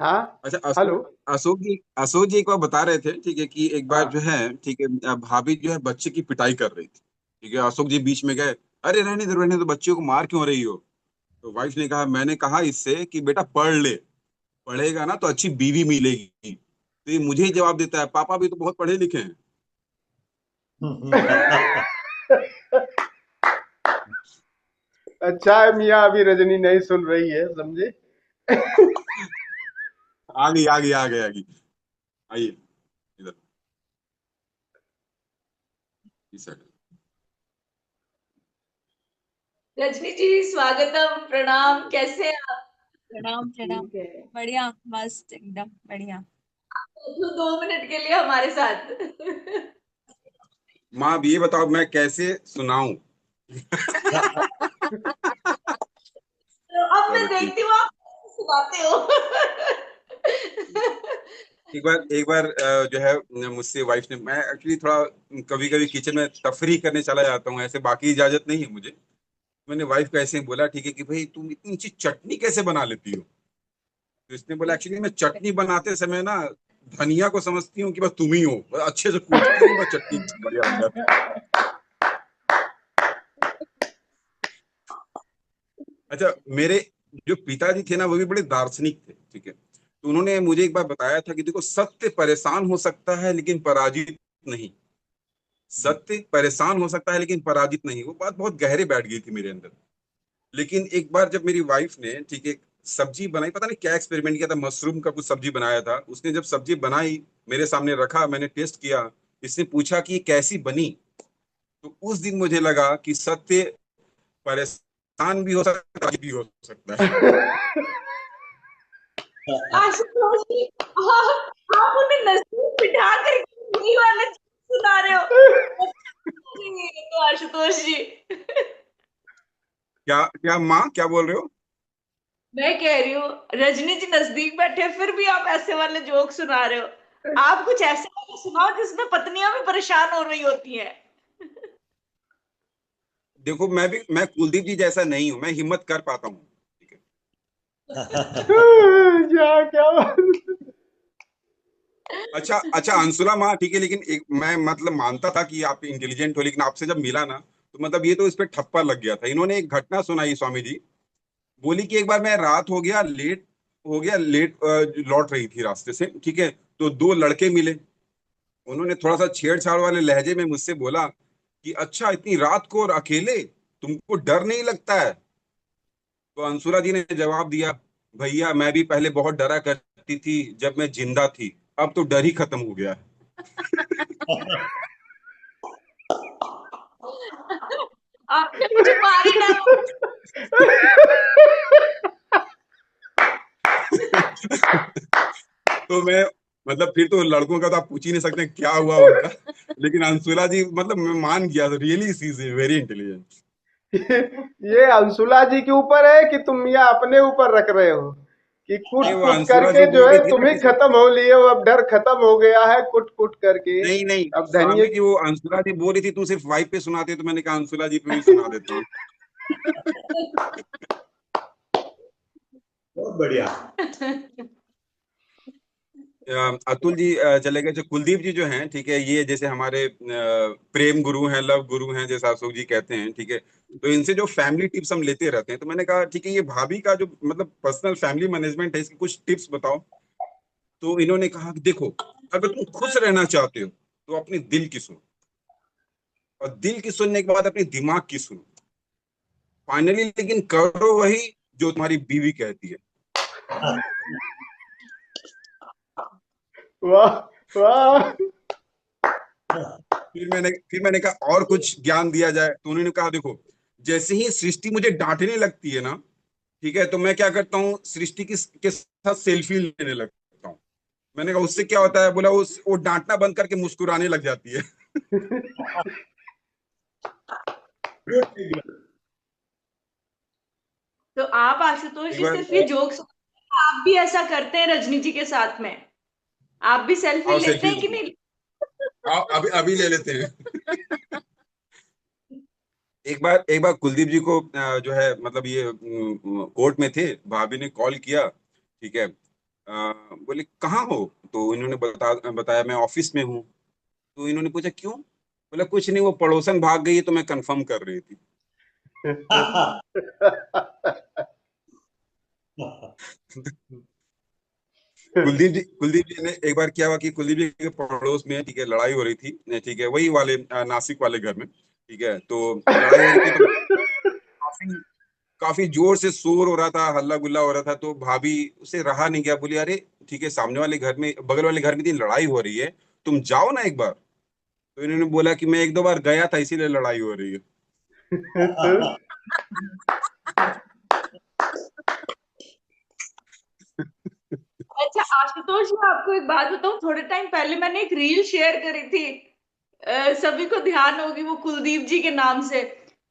हाँ। अच्छा, हेलो। अशोक जी एक बार बता रहे थे, ठीक है, कि एक बार हाँ। जो है, ठीक है, भाभी जो है बच्चे की पिटाई कर रही थी, ठीक है। अशोक जी बीच में गए, अरे रहने दो, बच्चियों को मार क्यों रही हो? तो वाइफ ने कहा, मैंने कहा इससे कि बेटा पढ़ ले, पढ़ेगा ना तो अच्छी बीवी मिलेगी। तो ये मुझे ही जवाब देता है, पापा भी तो बहुत पढ़े लिखे हैं। अच्छा है मियाँ, अभी रजनी नहीं सुन रही है, समझे। आ गई आइए इधर, इस साइड। रजनी जी स्वागतम, प्रणाम, कैसे हैं आप? प्रणाम प्रणाम। ठीक है, बढ़िया, मस्त, एकदम बढ़िया। तो 2 मिनट के लिए हमारे साथ। माँ अब ये बताओ मैं कैसे सुनाऊं? तो अब मैं चलो ठीक। देखती हूँ आप सुनाते हो। एक बार जो है मुझसे वाइफ ने, मैं एक्चुअली थोड़ा कभी कभी किचन में तफरी करने चला जाता हूँ, ऐसे बाकी इजाजत नहीं है मुझे। मैंने वाइफ को ऐसे ही बोला, ठीक है, कि भाई तुम इतनी अच्छी चटनी कैसे बना लेती हो? तो इसने बोला, एक्चुअली मैं चटनी बनाते समय ना धनिया को समझती हूँ कि बस तुम ही हो, बस अच्छे से कूटती हूँ, बस चटनी बढ़िया बन जाती है। अच्छा, मेरे जो पिताजी थे ना, वो भी बड़े दार्शनिक थे, ठीक है। तो उन्होंने मुझे एक बार बताया था कि देखो, सत्य परेशान हो सकता है लेकिन पराजित नहीं। सत्य परेशान हो सकता है लेकिन पराजित नहीं। वो बात बहुत गहरे बैठ गई थी मेरे अंदर। लेकिन एक बार जब मेरी वाइफ ने, ठीक है, सब्जी बनाई, पता नहीं क्या एक्सपेरिमेंट किया था, मशरूम का कुछ सब्जी बनाया था उसने, जब सब्जी बनाई मेरे सामने रखा, मैंने टेस्ट किया, इसने पूछा कि ये कैसी बनी, तो उस दिन मुझे लगा कि सत्य परेशान भी हो सकता है, भी हो सकता है। आशुतोष जी, आप उन्हें नजदीक बिठा कर यही वाले सुना रहे हो। ये तो आशुतोष जी, क्या क्या माँ, क्या बोल रहे हो? मैं कह रही हूँ रजनी जी नजदीक बैठे फिर भी आप ऐसे वाले जोक सुना रहे हो। आप कुछ ऐसे वाले सुनाओ जिसमें पत्नियां भी परेशान हो रही होती हैं। देखो, मैं कुलदीप जी जैसा नहीं हूं, मैं हिम्मत कर पाता हूँ, ठीक है। क्या क्या अच्छा अच्छा, अंशुला माँ, ठीक है, लेकिन एक मैं मतलब मानता था कि आप इंटेलिजेंट हो, लेकिन आपसे जब मिला ना, तो मतलब ये तो इस पे ठप्पा लग गया था। इन्होंने एक घटना सुनाई स्वामी जी, बोली कि एक बार मैं रात हो गया लेट लौट रही थी रास्ते से, ठीक है, तो दो लड़के मिले। उन्होंने थोड़ा सा छेड़छाड़ वाले लहजे में मुझसे बोला कि अच्छा इतनी रात को और अकेले, तुमको डर नहीं लगता है? तो अंशुला जी ने जवाब दिया, भैया मैं भी पहले बहुत डरा करती थी जब मैं जिंदा थी, अब तो डर ही खत्म हो गया है। आपने मुझे मार ही डाला। तो मैं मतलब फिर तो लड़कों का तो आप पूछ ही नहीं सकते क्या हुआ उनका। लेकिन अंशुला जी, मतलब मैं मान गया, really see is very intelligent. ये अंशुला जी के ऊपर है कि तुम ये अपने ऊपर रख रहे हो कि कुट नहीं, वो कुट अंशुला करके जी जो बोल है रही थी तुम ना ही कि खत्म हो लिए हो, अब डर खत्म हो गया है कुट कुट करके। नहीं नहीं, अब स्वामी धनिए जी वो अंशुला जी बोल रही थी तुम सिर्फ वाइफ पे सुनाते, तो मैंने कहा अंशुला जी पे भी सुना देता हूँ। बहुत बढ़िया। अतुल जी चले गए। जो कुलदीप जी जो हैं, ठीक है, ये जैसे हमारे प्रेम गुरु हैं, लव गुरु हैं, जैसा अशोक जी कहते हैं, ठीक है। तो इनसे जो फैमिली टिप्स हम लेते रहते हैं, तो मैंने कहा ठीक है, ये भाभी का जो मतलब पर्सनल फैमिली मैनेजमेंट है, इसकी कुछ टिप्स बताओ। तो इन्होंने कहा कि देखो, अगर तुम खुश रहना चाहते हो तो अपने दिल की सुनो, और दिल की सुनने के बाद अपने दिमाग की सुनो, फाइनली लेकिन करो वही जो तुम्हारी बीवी कहती है। वाह वाह। फिर मैंने कहा और कुछ ज्ञान दिया जाए, तो उन्होंने कहा देखो, जैसे ही सृष्टि मुझे डांटने लगती है ना, ठीक है, तो मैं क्या करता हूँ, सृष्टि के साथ सेल्फी लेने लगता हूँ। मैंने कहा उससे क्या होता है, बोला वो डांटना बंद करके मुस्कुराने लग जाती है। तो आप आशुतोष एक जी बार सिर्फ ये जोक्स, आप भी ऐसा करते हैं रजनी जी के साथ में? आप भी सेल्फी आओ लेते सेल्फी, हैं कि नहीं? आओ अभी अभी ले लेते हैं। एक बार कुलदीप जी को जो है मतलब ये कोर्ट में थे, भाभी ने कॉल किया, ठीक है, बोले कहाँ हो, तो इन्होंने बताया मैं ऑफिस में हूँ। तो इन्होंने पूछा क्यों, बोला कुछ नहीं, वो पड़ोसन भाग गई है तो मैं कंफर्म कर रही थी। कुलदीप जी ने एक बार क्या हुआ कि कुलदीप जी के पड़ोस में, ठीक है, लड़ाई हो रही थी, ठीक है, वही वाले नासिक वाले घर में, ठीक है, तो लड़ाई हो रही थी, तो काफी काफी जोर से शोर हो रहा था, हल्ला गुल्ला हो रहा था, तो भाभी उसे रहा नहीं गया, बोली अरे ठीक है, सामने वाले घर में, बगल वाले घर में इतनी लड़ाई हो रही है, तुम जाओ ना एक बार। तो इन्होंने बोला कि मैं एक दो बार गया था इसीलिए लड़ाई हो रही है। अच्छा आशुतोष, मैं आपको एक बात बताऊं, थोड़े टाइम पहले मैंने एक रील शेयर करी थी, सभी को ध्यान होगी, वो कुलदीप जी के नाम से।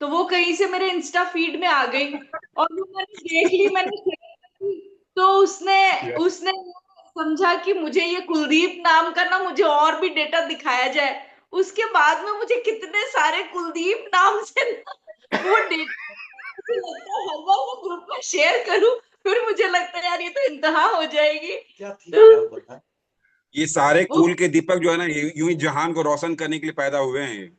तो वो कहीं से मेरे इंस्टा फीड में आ गई और वो मैंने देख ली, मैंने शेयर कर दी। तो उसने उसने समझा कि मुझे ये कुलदीप नाम का ना मुझे और भी डेटा दिखाया जाए। उसके बाद में मुझे कितने सारे कुलदीप नाम से ना वो डेटा, मुझे लगता है हर बार मैं ग्रुप में शेयर करूं, फिर मुझे लगता है यार ये तो इंतहा हो जाएगी। क्या थी, तो क्या पता। ये सारे वो कुल के दीपक जो है ना, यूं ही जहान को रोशन करने के लिए पैदा हुए हैं ये।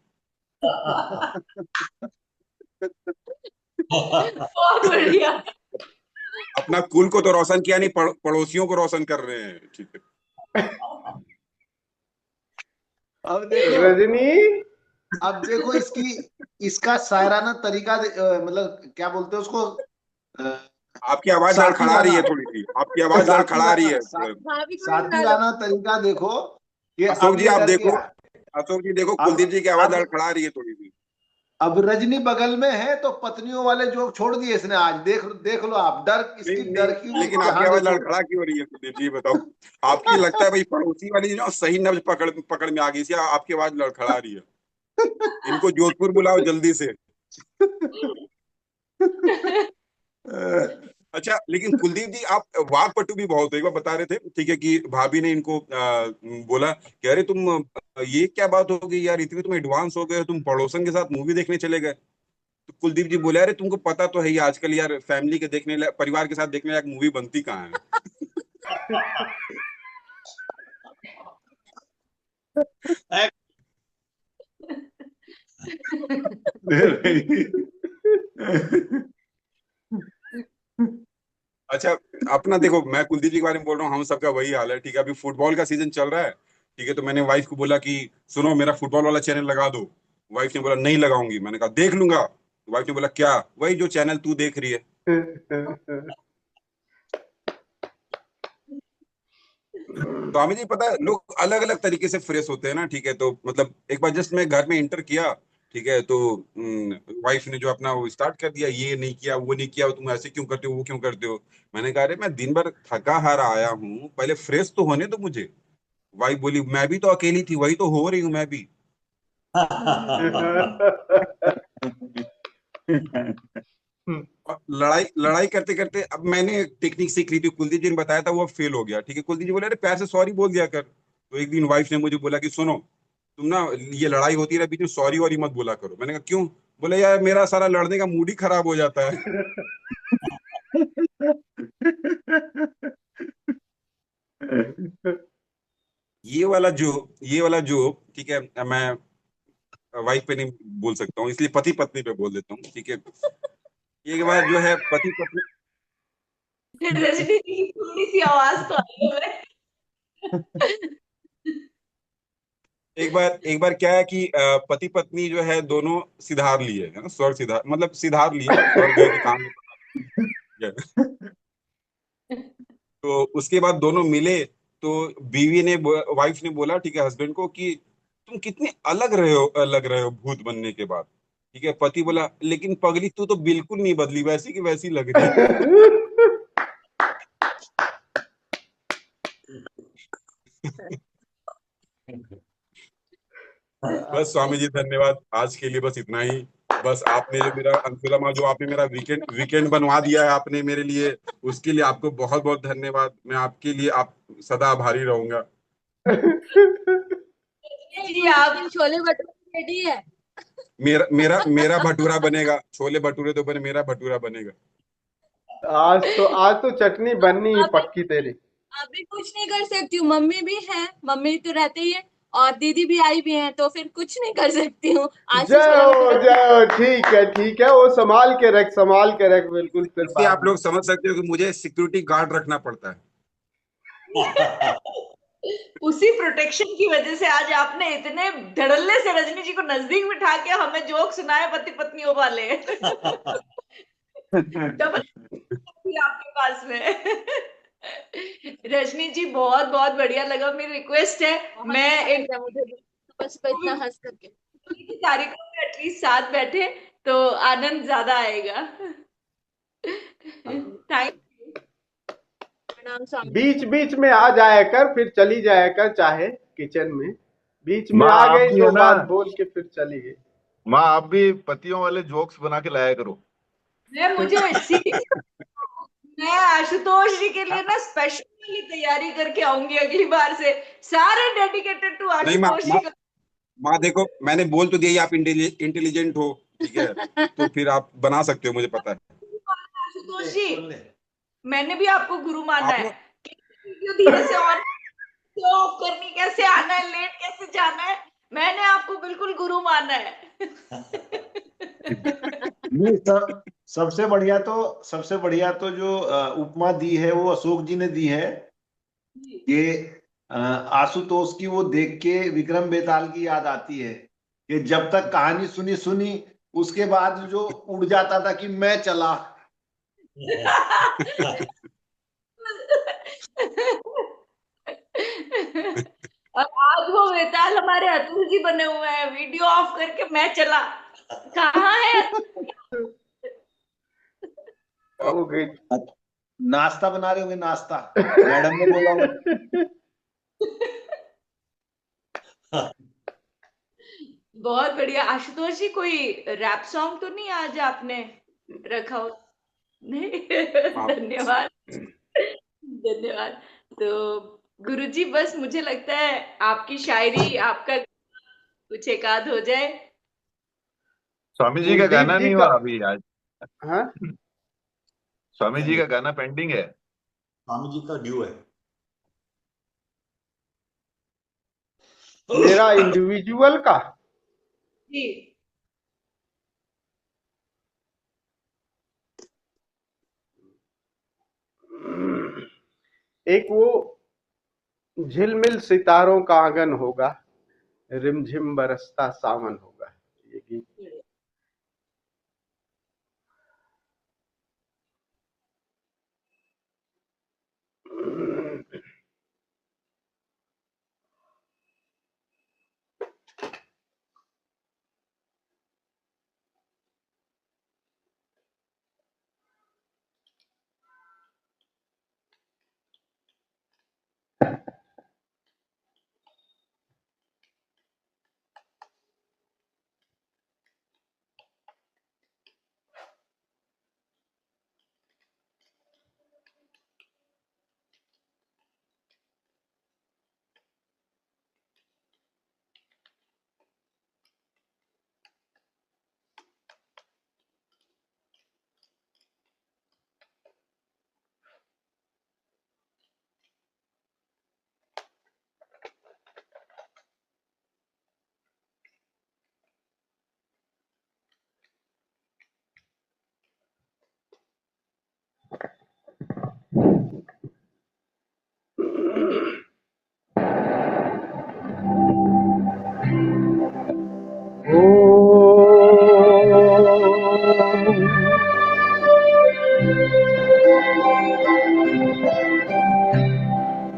बहुत बढ़िया। अपना कुल को तो रोशन किया नहीं, पड़ोसियों को रोशन कर रहे हैं, ठीक है। अब देखो, रजनी, अब देखो इसका शायराना तरीका मतलब क्या बोलते हैं उसको, अ, आपकी आवाज साथी लड़खड़ा रही वाला है थोड़ी सी, आपकी आवाज साथी लड़खड़ा रही वाला है। भाभी को भी साथी बुला लो। वाला तरीका देखो कि अशोक अब जी ये आप डर देखो, गया। अशोक जी देखो, अब कुलदीप जी की आवाज अब लड़खड़ा रही है थोड़ी सी। अब रजनी बगल में है तो पत्नियों वाले जो छोड़ दिए इसने आज, देख देख लो आप, डर नहीं इसकी नहीं, डर की लेकिन आपकी जहां आवाज देखो। लड़खड़ा क्यों रही है कुलदीप जी, बताओ। आपकी लगता है भाई पड़ोसी वाली जो सही नब्ज पकड़ पकड़ में आ गई, इसलिए आपकी आवाज लड़खड़ा रही है। इनको जोधपुर बुलाओ जल्दी से। अच्छा, लेकिन कुलदीप जी आप वाकपटु भी बहुत हो। एक बार बता रहे थे, ठीक है, कि भाभी ने इनको बोला कि अरे तुम ये क्या बात हो गई यार, इतने तुम एडवांस हो गए, तुम पड़ोसन के साथ मूवी देखने चले गए। तो कुलदीप जी बोले अरे तुमको पता तो है ही, आजकल यार फैमिली के देखने लायक, परिवार के साथ देखने लायक मूवी बनती कहाँ है। अच्छा, अपना देखो, मैं कुलदीप जी के बारे में बोल रहा हूँ, हम सबका वही हाल है, ठीक है, अभी फुटबॉल का सीजन चल रहा है, ठीक है, तो मैंने वाइफ को बोला कि सुनो मेरा फुटबॉल वाला चैनल लगा दो। वाइफ ने बोला नहीं लगाऊंगी, मैंने कहा देख लूंगा। वाइफ ने बोला क्या, वही जो चैनल तू देख रही है। तो हमें जी पता है, लोग अलग अलग तरीके से फ्रेश होते हैं ना, ठीक है, तो मतलब एक बार जस्ट मैं घर में इंटर किया, ठीक है, तो वाइफ ने जो अपना वो स्टार्ट कर दिया, ये नहीं किया वो नहीं किया, तुम ऐसे क्यों करते हो वो क्यों करते हो। मैंने कहा अरे मैं दिन भर थका हारा आया हूँ, पहले फ्रेश तो होने दो मुझे। वाइफ बोली मैं भी तो अकेली थी, वही तो हो रही हूँ मैं भी। और लड़ाई लड़ाई करते करते अब मैंने टेक्निक सीख ली थी, कुलदीप जी ने बताया था, वो फेल हो गया, ठीक है, कुलदीप जी बोले अरे प्यार से सॉरी बोल दिया कर। तो एक दिन वाइफ ने मुझे बोला कि सुनो, तुम ना ये लड़ाई होती है बीच में, सॉरी वॉरी मत बोला करो। मैंने कहा क्यों, बोले यार मेरा सारा लड़ने का मूड ही खराब हो जाता है। ये वाला जो ठीक है, मैं वाइफ पे नहीं बोल सकता हूँ, इसलिए पति पत्नी पे बोल देता हूँ, ठीक है। एक बार जो है पति पत्नी, रजनी जी की थोड़ी सी आवाज तो आई है। एक बार क्या है कि पति पत्नी जो है दोनों सिधार लिए है ना, स्वर्ग सिधार, मतलब सिधार लिए, स्वर्ग गए कि कहाँ गए पता नहीं। तो उसके बाद दोनों मिले, तो बीवी ने वाइफ ने बोला, ठीक है, हस्बैंड को कि तुम कितने अलग रहे हो, लग रहे हो भूत बनने के बाद, ठीक है। पति बोला लेकिन पगली तू तो बिल्कुल नहीं बदली, वैसी की वैसी लग रही है। बस स्वामी जी धन्यवाद, आज के लिए बस इतना ही। बस आपने जो मेरा अंशुला माँ, जो आपने मेरा वीकेंड वीकेंड बनवा दिया है आपने मेरे लिए, उसके लिए आपको बहुत बहुत धन्यवाद। मैं आपके लिए आप सदा आभारी रहूंगा। जी आप छोले भटूरे रेडी है। मेरा मेरा मेरा भटूरा बनेगा, छोले भटूरे तो बने, मेरा भटूरा बनेगा। आज तो चटनी बननी ही अभी पक्की तेरी। अभी कुछ नहीं कर सकती हूँ, मम्मी भी है, मम्मी तो रहते ही है, और दीदी भी आई भी है, तो फिर कुछ नहीं कर सकती हूँ। आशीष जय मेरा हो भटूरा जय हो, ठीक है, वो संभाल के रख बिल्कुल, फिर इससे बाद आप में। लोग समझ सकते हो कि मुझे सिक्योरिटी गार्ड रखना पड़ता है। उसी प्रोटेक्शन की वजह से आज आपने इतने धड़ल्ले से रजनी जी को नजदीक बिठा के हमें जोक सुनाए पति पत्नियों वाले। डबल आपके पास में। रजनी जी बहुत बहुत बढ़िया लगा। मेरी रिक्वेस्ट है, बहुत मैं अच्छा इन लग रहा है मुझे भी, बस पे इतना हंस करके। कार्यक्रम में एटलीस्ट साथ बैठे तो आनंद ज्यादा आएगा। थैंक प्रणाम स्वामी जी। बीच बीच में आ जाया कर, फिर चली जाया कर, चाहे किचन में बीच में माँ आ आप गई, भी है दो ना, बात बोल के फिर चली गई। माँ आप भी पतियों वाले जोक्स बना के लाया करो। मैं आशुतोष जी के लिए ना स्पेशली तैयारी करके आऊंगी अगली बार से, सारे डेडिकेटेड टू नहीं माँ, आशुतोष जी का। माँ देखो मैंने बोल तो दिया आप इंटेलिजेंट हो, ठीक है, तो फिर आप बना सकते हो, मुझे पता है। आशुतोष जी मैंने भी आपको गुरु माना है। आपने वीडियो धीरे से ऑन ऑफ करनी, कैसे आना है, लेट कैसे जाना है, मैंने आपको बिल्कुल गुरु माना है। नहीं सबसे बढ़िया तो जो उपमा दी है वो अशोक जी ने दी है कि आशुतोष की वो देख के विक्रम बेताल की याद आती है कि जब तक कहानी सुनी सुनी उसके बाद जो उड़ जाता था कि मैं चला। और आज वो बेताल हमारे अतुल जी बने हुए हैं, वीडियो ऑफ करके मैं चला। कहाँ है? हो गई। नाश्ता बना रहे होंगे, नाश्ता मैडम ने बोला होगा। बहुत बढ़िया। आशुतोष जी कोई रैप सॉन्ग तो नहीं आज आपने रखा हो? नहीं। धन्यवाद धन्यवाद। तो गुरुजी बस मुझे लगता है आपकी शायरी, आपका कुछ एक आध हो जाए। स्वामी जी का कुलदीप गाना जी नहीं का। हुआ अभी आज, हाँ, स्वामी जी का गाना पेंडिंग है। स्वामी जी का ड्यू है। मेरा इंडिविजुअल का। जी एक वो झिलमिल सितारों का आंगन होगा, रिमझिम बरसता सावन होगा, ये गीत।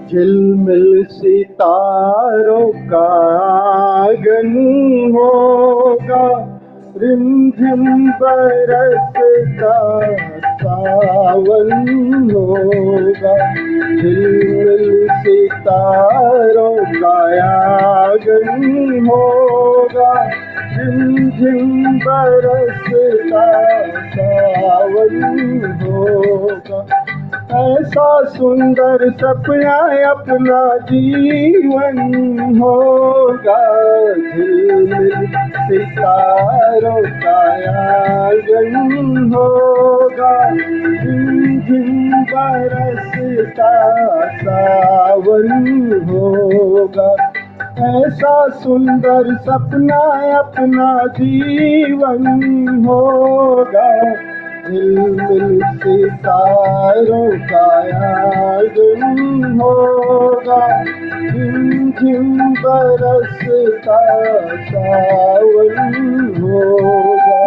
झिलमिल सितारों का आंगन होगा, रिमझिम बरसता सावन होगा, झिलमिल सितारों का आगन होगा, रिमझिम बरसता सावन होगा। ऐसा सुंदर सपना अपना जीवन होगा, झिलमिल सितारों का आंगन होगा, झिम बरसता सावन होगा। ऐसा सुंदर सपना अपना जीवन होगा, झिलमिल सितारों का आंगन होगा, झिम बरसता सावन होगा।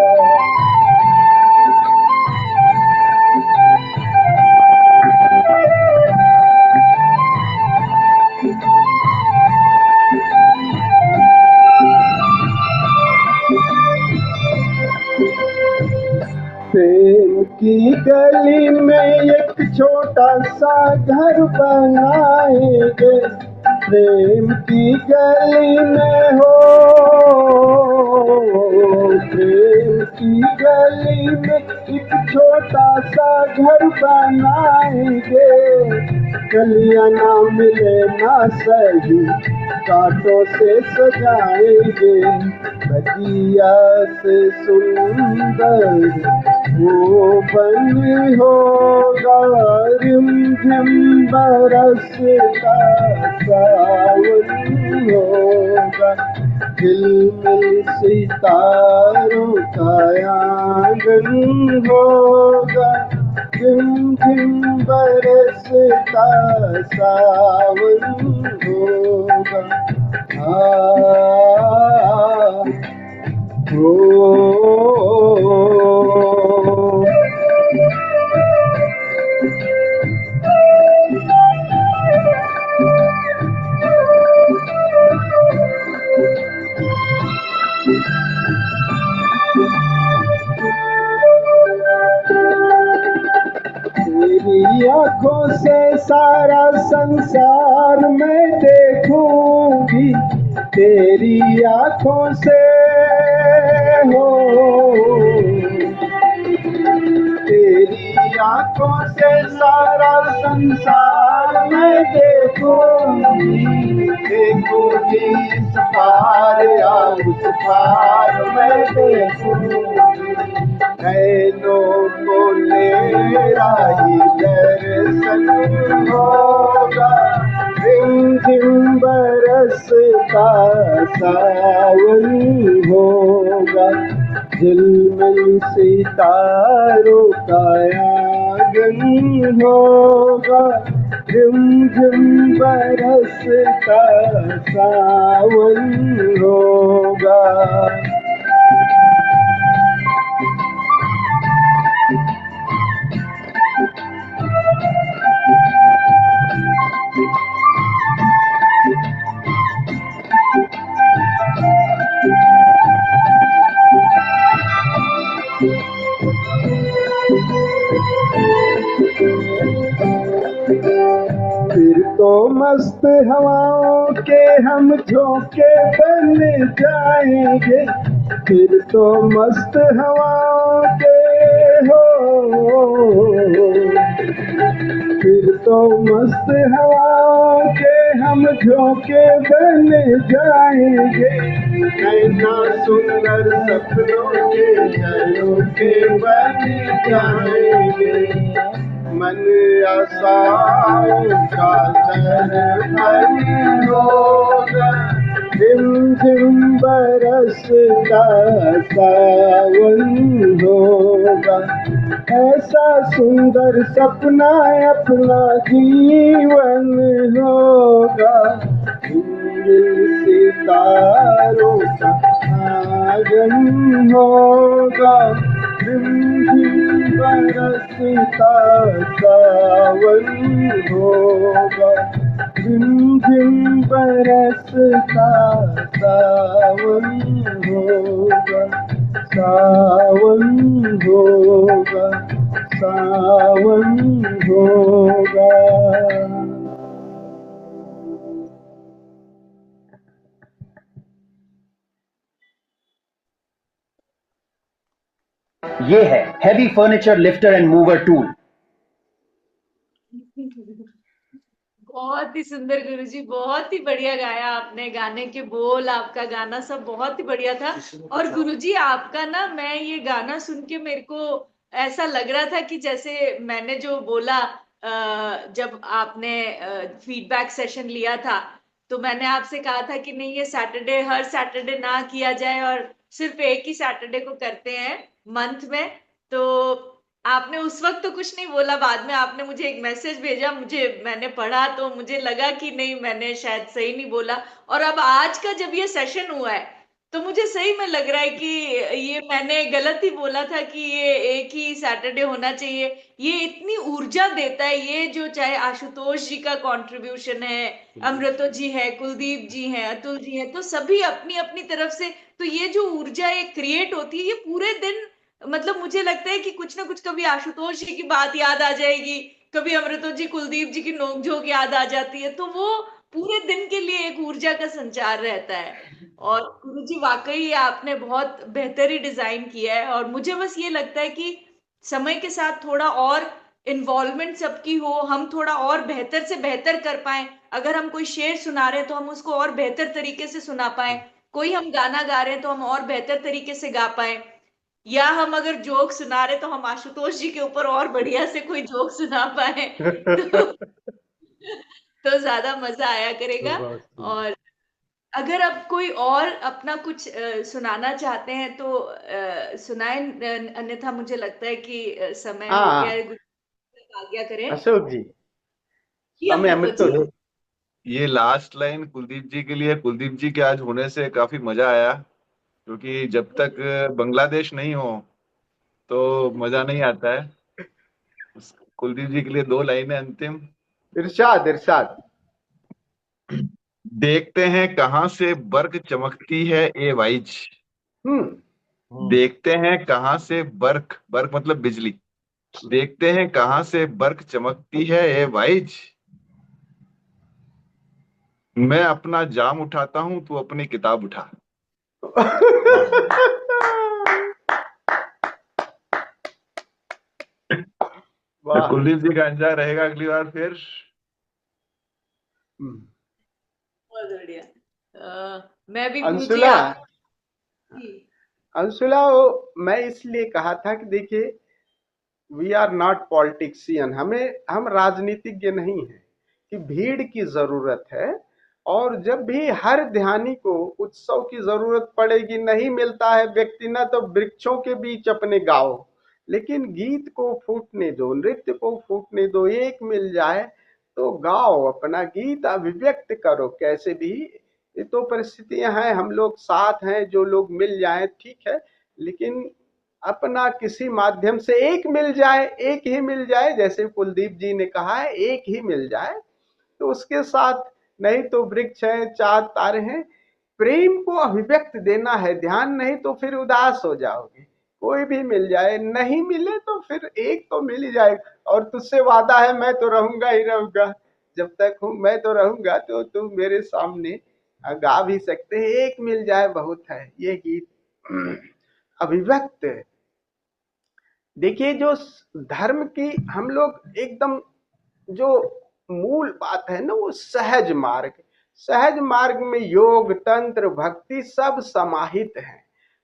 प्रेम की गली में एक छोटा सा घर बनाएंगे, प्रेम की गली में हो, प्रेम की गली में एक छोटा सा घर बनाएंगे, गलियां ना मिले ना सही कांटों से सजाएंगे, बगिया से सुंदर वो बन होगा, रिमझिम बरसता सावन होगा, झिलमिल सितारों का आंगन होगा, झिम बरसता सावन होगा। तेरी आंखों से सारा संसार मैं देखूंगी, तेरी आंखों से हो, तेरी आंखों से सारा संसार मैं देखूंगी, देखूंगी इस पार या उस पार मैं देखूंगी, नैनों को मेरा ही दर्शन होगा, रिमझिम बरसता सावन होगा, झिलमिल सितारों का आंगन होगा, रिमझिम बरसता सावन होगा। फिर तो मस्त हवाओं के हम झोंके बन जाएंगे, फिर तो मस्त हवाओं के हो, फिर तो मस्त हवाओं के हम झोंके बन जाएंगे, नैना सुंदर सपनों के झरोखे बन जाएंगे, मन आशाओं का दरपन होगा, झिम बरसता सावन होगा। ऐसा सुंदर सपना अपना जीवन होगा, सितारों का आंगन होगा, बरसता सावन होगा, झिम बरसता सावन होगा। सावन होगा, सावन होगा। ये है heavy furniture lifter and mover tool. बहुत ही सुंदर गुरुजी, बहुत ही बढ़िया गाया आपने। गाने के बोल, आपका गाना सब बहुत ही बढ़िया था। और गुरुजी आपका ना, मैं ये गाना सुन के मेरे को ऐसा लग रहा था कि जैसे मैंने जो बोला जब आपने फीडबैक सेशन लिया था, तो मैंने आपसे कहा था कि नहीं, ये सैटरडे हर सैटरडे ना किया जाए और सिर्फ एक ही सैटरडे को करते हैं मंथ में। तो आपने उस वक्त तो कुछ नहीं बोला, बाद में आपने मुझे एक मैसेज भेजा, मैंने पढ़ा तो मुझे लगा कि नहीं, मैंने शायद सही नहीं बोला। और अब आज का जब ये सेशन हुआ है तो मुझे सही में लग रहा है कि ये मैंने गलत ही बोला था कि ये एक ही सैटरडे होना चाहिए। ये इतनी ऊर्जा देता है, ये जो चाहे आशुतोष जी का कंट्रीब्यूशन है, अमृतो जी है, कुलदीप जी है, अतुल जी है, तो सभी अपनी अपनी तरफ से, तो ये जो ऊर्जा एक क्रिएट होती है, ये पूरे दिन, मतलब मुझे लगता है कि कुछ ना कुछ, कभी आशुतोष जी की बात याद आ जाएगी, कभी अमृतो जी, कुलदीप जी की नोकझोंक याद आ जाती है, तो वो पूरे दिन के लिए एक ऊर्जा का संचार रहता है। और गुरु जी वाकई आपने बहुत बेहतर ही डिजाइन किया है। और मुझे बस ये लगता है कि समय के साथ थोड़ा और इन्वॉल्वमेंट सबकी हो, हम थोड़ा और बेहतर से बेहतर कर पाए। अगर हम कोई शेर सुना रहे हैं तो हम उसको और बेहतर तरीके से सुना पाए, कोई हम गाना गा रहे हैं तो हम और बेहतर तरीके से गा पाए, या हम अगर जोक सुना रहे तो हम आशुतोष जी के ऊपर और बढ़िया से कोई जोक सुना पाए तो तो ज्यादा मजा आया करेगा। और अगर अब कोई और अपना कुछ सुनाना चाहते हैं तो सुनाएं, अन्यथा मुझे लगता है कि समय हो गया हाँ है, आज्ञा करें। अशोक जी, जी समय अमृतो अमृतो जी। जी। ये लास्ट लाइन कुलदीप जी के लिए, कुलदीप जी के आज होने से काफी मजा आया, क्योंकि जब तक बांग्लादेश नहीं हो तो मजा नहीं आता है। कुलदीप जी के लिए दो लाइनें अंतिम। इरशाद इरशाद। देखते हैं कहाँ से बर्क चमकती है ए वाइज, देखते हैं कहाँ से बर्क, बर्क मतलब बिजली, देखते हैं कहाँ से बर्क चमकती है ए वाइज, मैं अपना जाम उठाता हूं तू अपनी किताब उठा। वाह। कुलदीप जी का अंजाम रहेगा अगली बार फिर। बहुत बढ़िया। मैं भी गुरुजी अंशुला, आप जी। अंशुला मैं इसलिए कहा था कि देखिए, वी आर नॉट पॉलिटिशियन, हम राजनीतिज्ञ नहीं हैं कि भीड़ की जरूरत है। और जब भी हर ध्यानी को उत्सव की जरूरत पड़ेगी, नहीं मिलता है व्यक्ति न तो वृक्षों के बीच अपने गाओ, लेकिन गीत को फूटने दो, नृत्य को फूटने दो, एक मिल जाए तो गाओ, अपना गीत अभिव्यक्त करो कैसे भी। ये तो परिस्थितियां हैं, हम लोग साथ हैं, जो लोग मिल जाए ठीक है, लेकिन अपना किसी माध्यम से एक मिल जाए, एक ही मिल जाए, जैसे कुलदीप जी ने कहा है, एक ही मिल जाए तो उसके साथ, नहीं तो वृक्ष है, चांद तारे हैं, प्रेम को अभिव्यक्त देना है, ध्यान नहीं तो फिर उदास हो जाओगे। कोई भी मिल जाए, नहीं मिले तो फिर एक तो मिल ही जाएगा। और तुझसे वादा है, मैं तो रहूंगा ही रहूंगा, जब तक हूं मैं तो रहूंगा, तो तुम मेरे सामने गा भी सकते हैं, एक मिल जाए बहुत है ये गीत अभिव्यक्त। देखिए, जो धर्म की हम लोग एकदम, जो मूल बात है ना, वो सहज मार्ग, सहज मार्ग में योग, तंत्र, भक्ति सब समाहित है।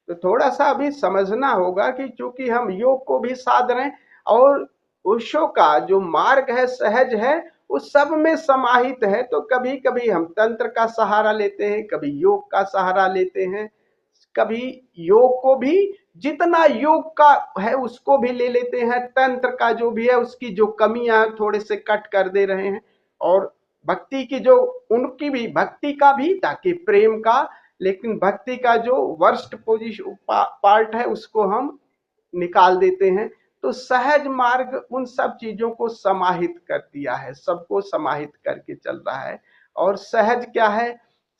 तो थोड़ा सा अभी समझना होगा कि चूंकि हम योग को भी साध रहे हैं, और ओशो का जो मार्ग है सहज है, वो सब में समाहित है। तो कभी कभी हम तंत्र का सहारा लेते हैं, कभी योग का सहारा लेते हैं, कभी योग को भी, जितना योग का है उसको भी ले लेते हैं, तंत्र का जो भी है उसकी जो कमियां थोड़े से कट कर दे रहे हैं, और भक्ति की जो, उनकी भी भक्ति का भी, ताकि प्रेम का, लेकिन भक्ति का जो वर्स्ट पोजीशन पार्ट है उसको हम निकाल देते हैं। तो सहज मार्ग उन सब चीजों को समाहित कर दिया है, सबको समाहित करके चल रहा है। और सहज क्या है?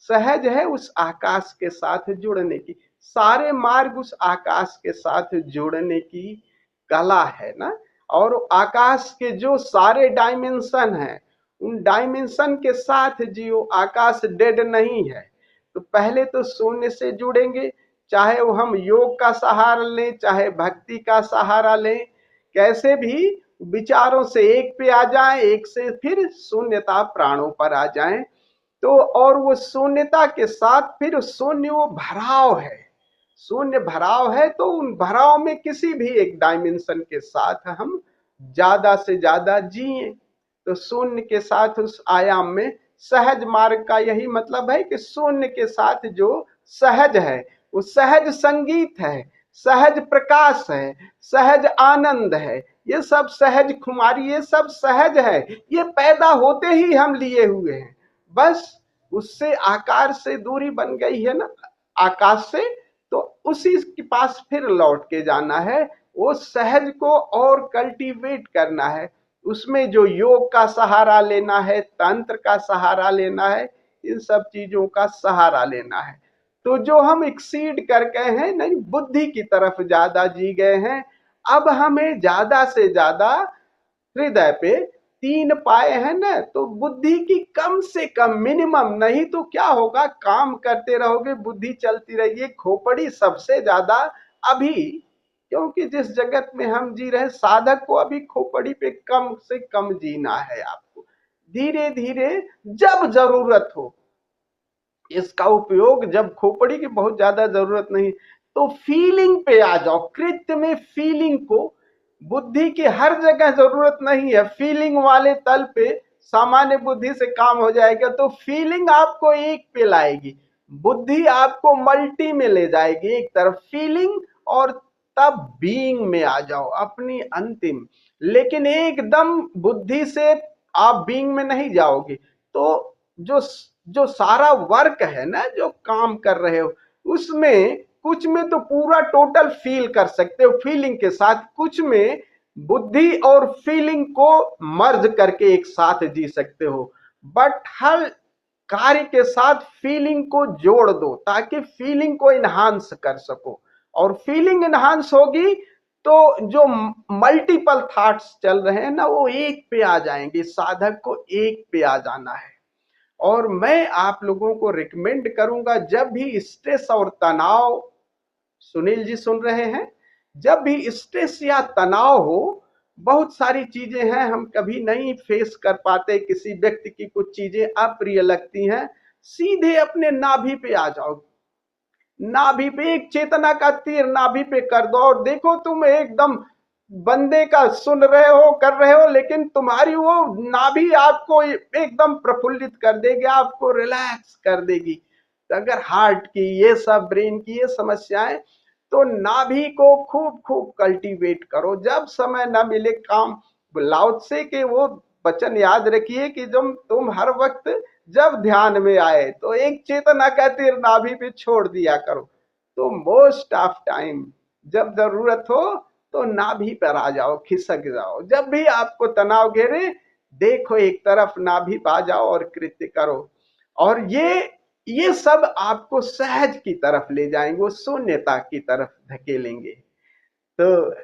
सहज है उस आकाश के साथ जुड़ने की, सारे मार्ग उस आकाश के साथ जोड़ने की कला है ना। और आकाश के जो सारे डायमेंशन हैं, उन डायमेंशन के साथ जियो। आकाश डेड नहीं है। तो पहले तो शून्य से जुड़ेंगे, चाहे वो हम योग का सहारा लें, चाहे भक्ति का सहारा लें, कैसे भी विचारों से एक पे आ जाएं, एक से फिर शून्यता प्राणों पर आ जाएं। तो और वो शून्यता के साथ फिर शून्य वो भराव है, शून्य भराव है। तो उन भराव में किसी भी एक डायमेंशन के साथ हम ज्यादा से ज्यादा जिए। तो शून्य के साथ उस आयाम में सहज मार्ग का यही मतलब है कि शून्य के साथ जो सहज है वो सहज संगीत है, सहज प्रकाश है, सहज आनंद है, ये सब सहज खुमारी, ये सब सहज है। ये पैदा होते ही हम लिए हुए हैं, बस उससे आकार से दूरी बन गई है ना, आकाश से। तो उसी के पास फिर लौट के जाना है, वो सहज को और कल्टीवेट करना है। उसमें जो योग का सहारा लेना है, तंत्र का सहारा लेना है, इन सब चीजों का सहारा लेना है। तो जो हम एक्सीड कर गए हैं, नहीं बुद्धि की तरफ ज्यादा जी गए हैं, अब हमें ज्यादा से ज्यादा हृदय पे 3 पाए हैं ना, तो बुद्धि की कम से कम मिनिमम, नहीं तो क्या होगा, काम करते रहोगे, बुद्धि चलती रहेगी। खोपड़ी सबसे ज्यादा अभी, क्योंकि जिस जगत में हम जी रहे, साधक को अभी खोपड़ी पे कम से कम जीना है। आपको धीरे धीरे जब जरूरत हो इसका उपयोग, जब खोपड़ी की बहुत ज्यादा जरूरत नहीं तो फीलिंग पे आ जाओ। कृत्य में फीलिंग को, बुद्धि की हर जगह जरूरत नहीं है। फीलिंग वाले तल पे सामान्य बुद्धि से काम हो जाएगा, तो फीलिंग आपको एक पे लाएगी, बुद्धि आपको मल्टी में ले जाएगी एक तरफ फीलिंग, और तब बीइंग में आ जाओ अपनी अंतिम। लेकिन एकदम बुद्धि से आप बीइंग में नहीं जाओगे। तो जो सारा वर्क है ना, जो काम कर रहे हो, उसमें कुछ में तो पूरा टोटल फील कर सकते हो फीलिंग के साथ, कुछ में बुद्धि और फीलिंग को मर्ज करके एक साथ जी सकते हो। बट हर कार्य के साथ फीलिंग को जोड़ दो ताकि फीलिंग को इन्हांस कर सको, और फीलिंग इन्हांस होगी तो जो मल्टीपल थॉट्स चल रहे हैं ना, वो एक पे आ जाएंगे। साधक को एक पे आ जाना है। और मैं आप लोगों को रिकमेंड करूंगा, जब भी स्ट्रेस और तनाव, सुनील जी सुन रहे हैं, जब भी स्ट्रेस या तनाव हो, बहुत सारी चीजें हैं हम कभी नहीं फेस कर पाते, किसी व्यक्ति की कुछ चीजें अप्रिय लगती हैं, सीधे अपने नाभि पे आ जाओ। नाभि पे एक चेतना का तीर नाभि पे कर दो, और देखो तुम एकदम बंदे का सुन रहे हो, कर रहे हो, लेकिन तुम्हारी वो नाभि आपको एकदम प्रफुल्लित कर देगी, आपको रिलैक्स कर देगी। अगर हार्ट की ये सब, ब्रेन की ये समस्याएं, तो नाभि को खूब खूब कल्टीवेट करो। जब समय ना मिले काम, लाओ त्से के वो वचन याद रखिए कि जब तुम हर वक्त जब ध्यान में आए तो एक चेतना का तीर नाभि पे छोड़ दिया करो। तो मोस्ट ऑफ टाइम जब जरूरत हो तो नाभि पर आ जाओ, खिसक जाओ। जब भी आपको तनाव घेरे, देखो एक तरफ, नाभि पे आ जाओ और कृत्य करो। और ये सब आपको सहज की तरफ ले जाएंगे, वो शून्यता की तरफ धकेलेंगे। तो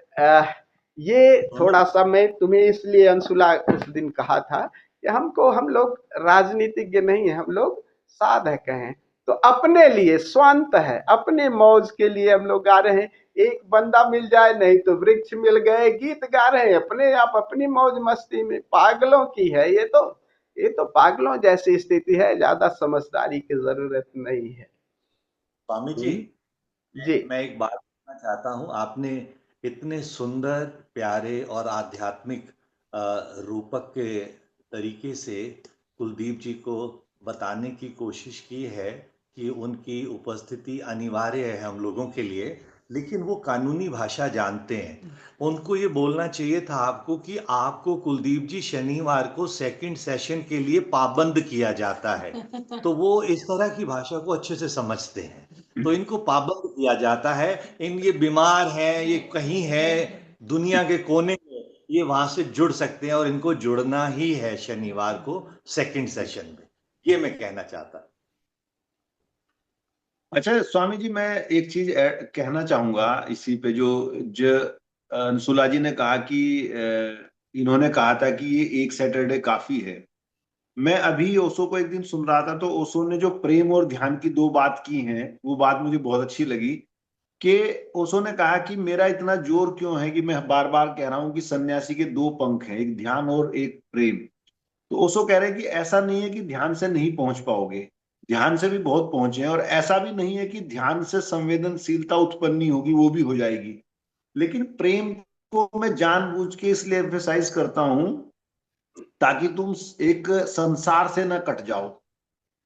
ये थोड़ा सा मैं तुम्हें इसलिए अंशुला उस दिन कहा था कि हम लोग राजनीतिज्ञ नहीं है, हम लोग साधक हैं। तो अपने लिए स्वांत है, अपने मौज के लिए हम लोग गा रहे हैं। एक बंदा मिल जाए, नहीं तो वृक्ष मिल गए, गीत गा रहे हैं अपने आप, अपनी मौज मस्ती में। पागलों की है ये तो पागलों जैसी स्थिति है, ज्यादा समझदारी की जरूरत नहीं है। स्वामी जी जी, मैं एक बात कहना चाहता हूँ। आपने इतने सुंदर, प्यारे और आध्यात्मिक रूपक के तरीके से कुलदीप जी को बताने की कोशिश की है कि उनकी उपस्थिति अनिवार्य है हम लोगों के लिए, लेकिन वो कानूनी भाषा जानते हैं। उनको ये बोलना चाहिए था आपको कि आपको कुलदीप जी शनिवार को सेकंड सेशन के लिए पाबंद किया जाता है, तो वो इस तरह की भाषा को अच्छे से समझते हैं। तो इनको पाबंद किया जाता है। ये बीमार हैं, ये कहीं है दुनिया के कोने में, ये वहां से जुड़ सकते हैं और इनको जुड़ना ही है शनिवार को सेकंड सेशन में। ये मैं कहना चाहता। अच्छा स्वामी जी, मैं एक चीज कहना चाहूंगा इसी पे, जो अंशुला जी ने कहा कि इन्होंने कहा था कि ये एक सैटरडे काफी है। मैं अभी ओशो को एक दिन सुन रहा था, तो ओशो ने जो प्रेम और ध्यान की दो बात की हैं, वो बात मुझे बहुत अच्छी लगी। कि ओशो ने कहा कि मेरा इतना जोर क्यों है कि मैं बार बार कह रहा हूं कि सन्यासी के दो पंख हैं, एक ध्यान और एक प्रेम। तो ओशो कह रहे हैं कि ऐसा नहीं है कि ध्यान से नहीं पहुंच पाओगे, ध्यान से भी बहुत पहुंचे हैं, और ऐसा भी नहीं है कि ध्यान से संवेदनशीलता उत्पन्न नहीं होगी, वो भी हो जाएगी। लेकिन प्रेम को मैं जानबूझ के इसलिए एम्फेसाइज करता हूं ताकि तुम एक संसार से न कट जाओ।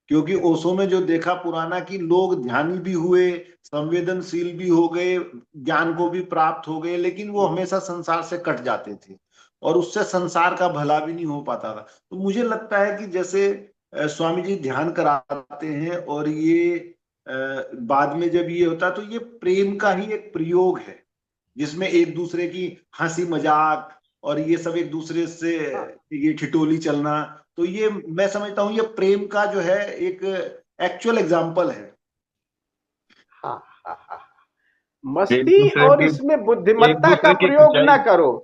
क्योंकि ओशो में जो देखा पुराना कि लोग ध्यानी भी हुए, संवेदनशील भी हो गए, ज्ञान को भी प्राप्त हो गए, लेकिन वो हमेशा संसार से कट जाते थे और उससे संसार का भला भी नहीं हो पाता था। तो मुझे लगता है कि जैसे स्वामी जी ध्यान कराते हैं और ये बाद में जब ये होता है, तो ये प्रेम का ही एक प्रयोग है, जिसमें एक दूसरे की हंसी मजाक और ये सब, एक दूसरे से ये ठिठोली चलना, तो ये मैं समझता हूँ ये प्रेम का जो है एक एक्चुअल एग्जाम्पल है। हाँ हाँ हाँ। एक मस्ती दूसरे और की इसमें एक बुद्धिमत्ता का दूसरे की प्रयोग ना खिंचाई। करो।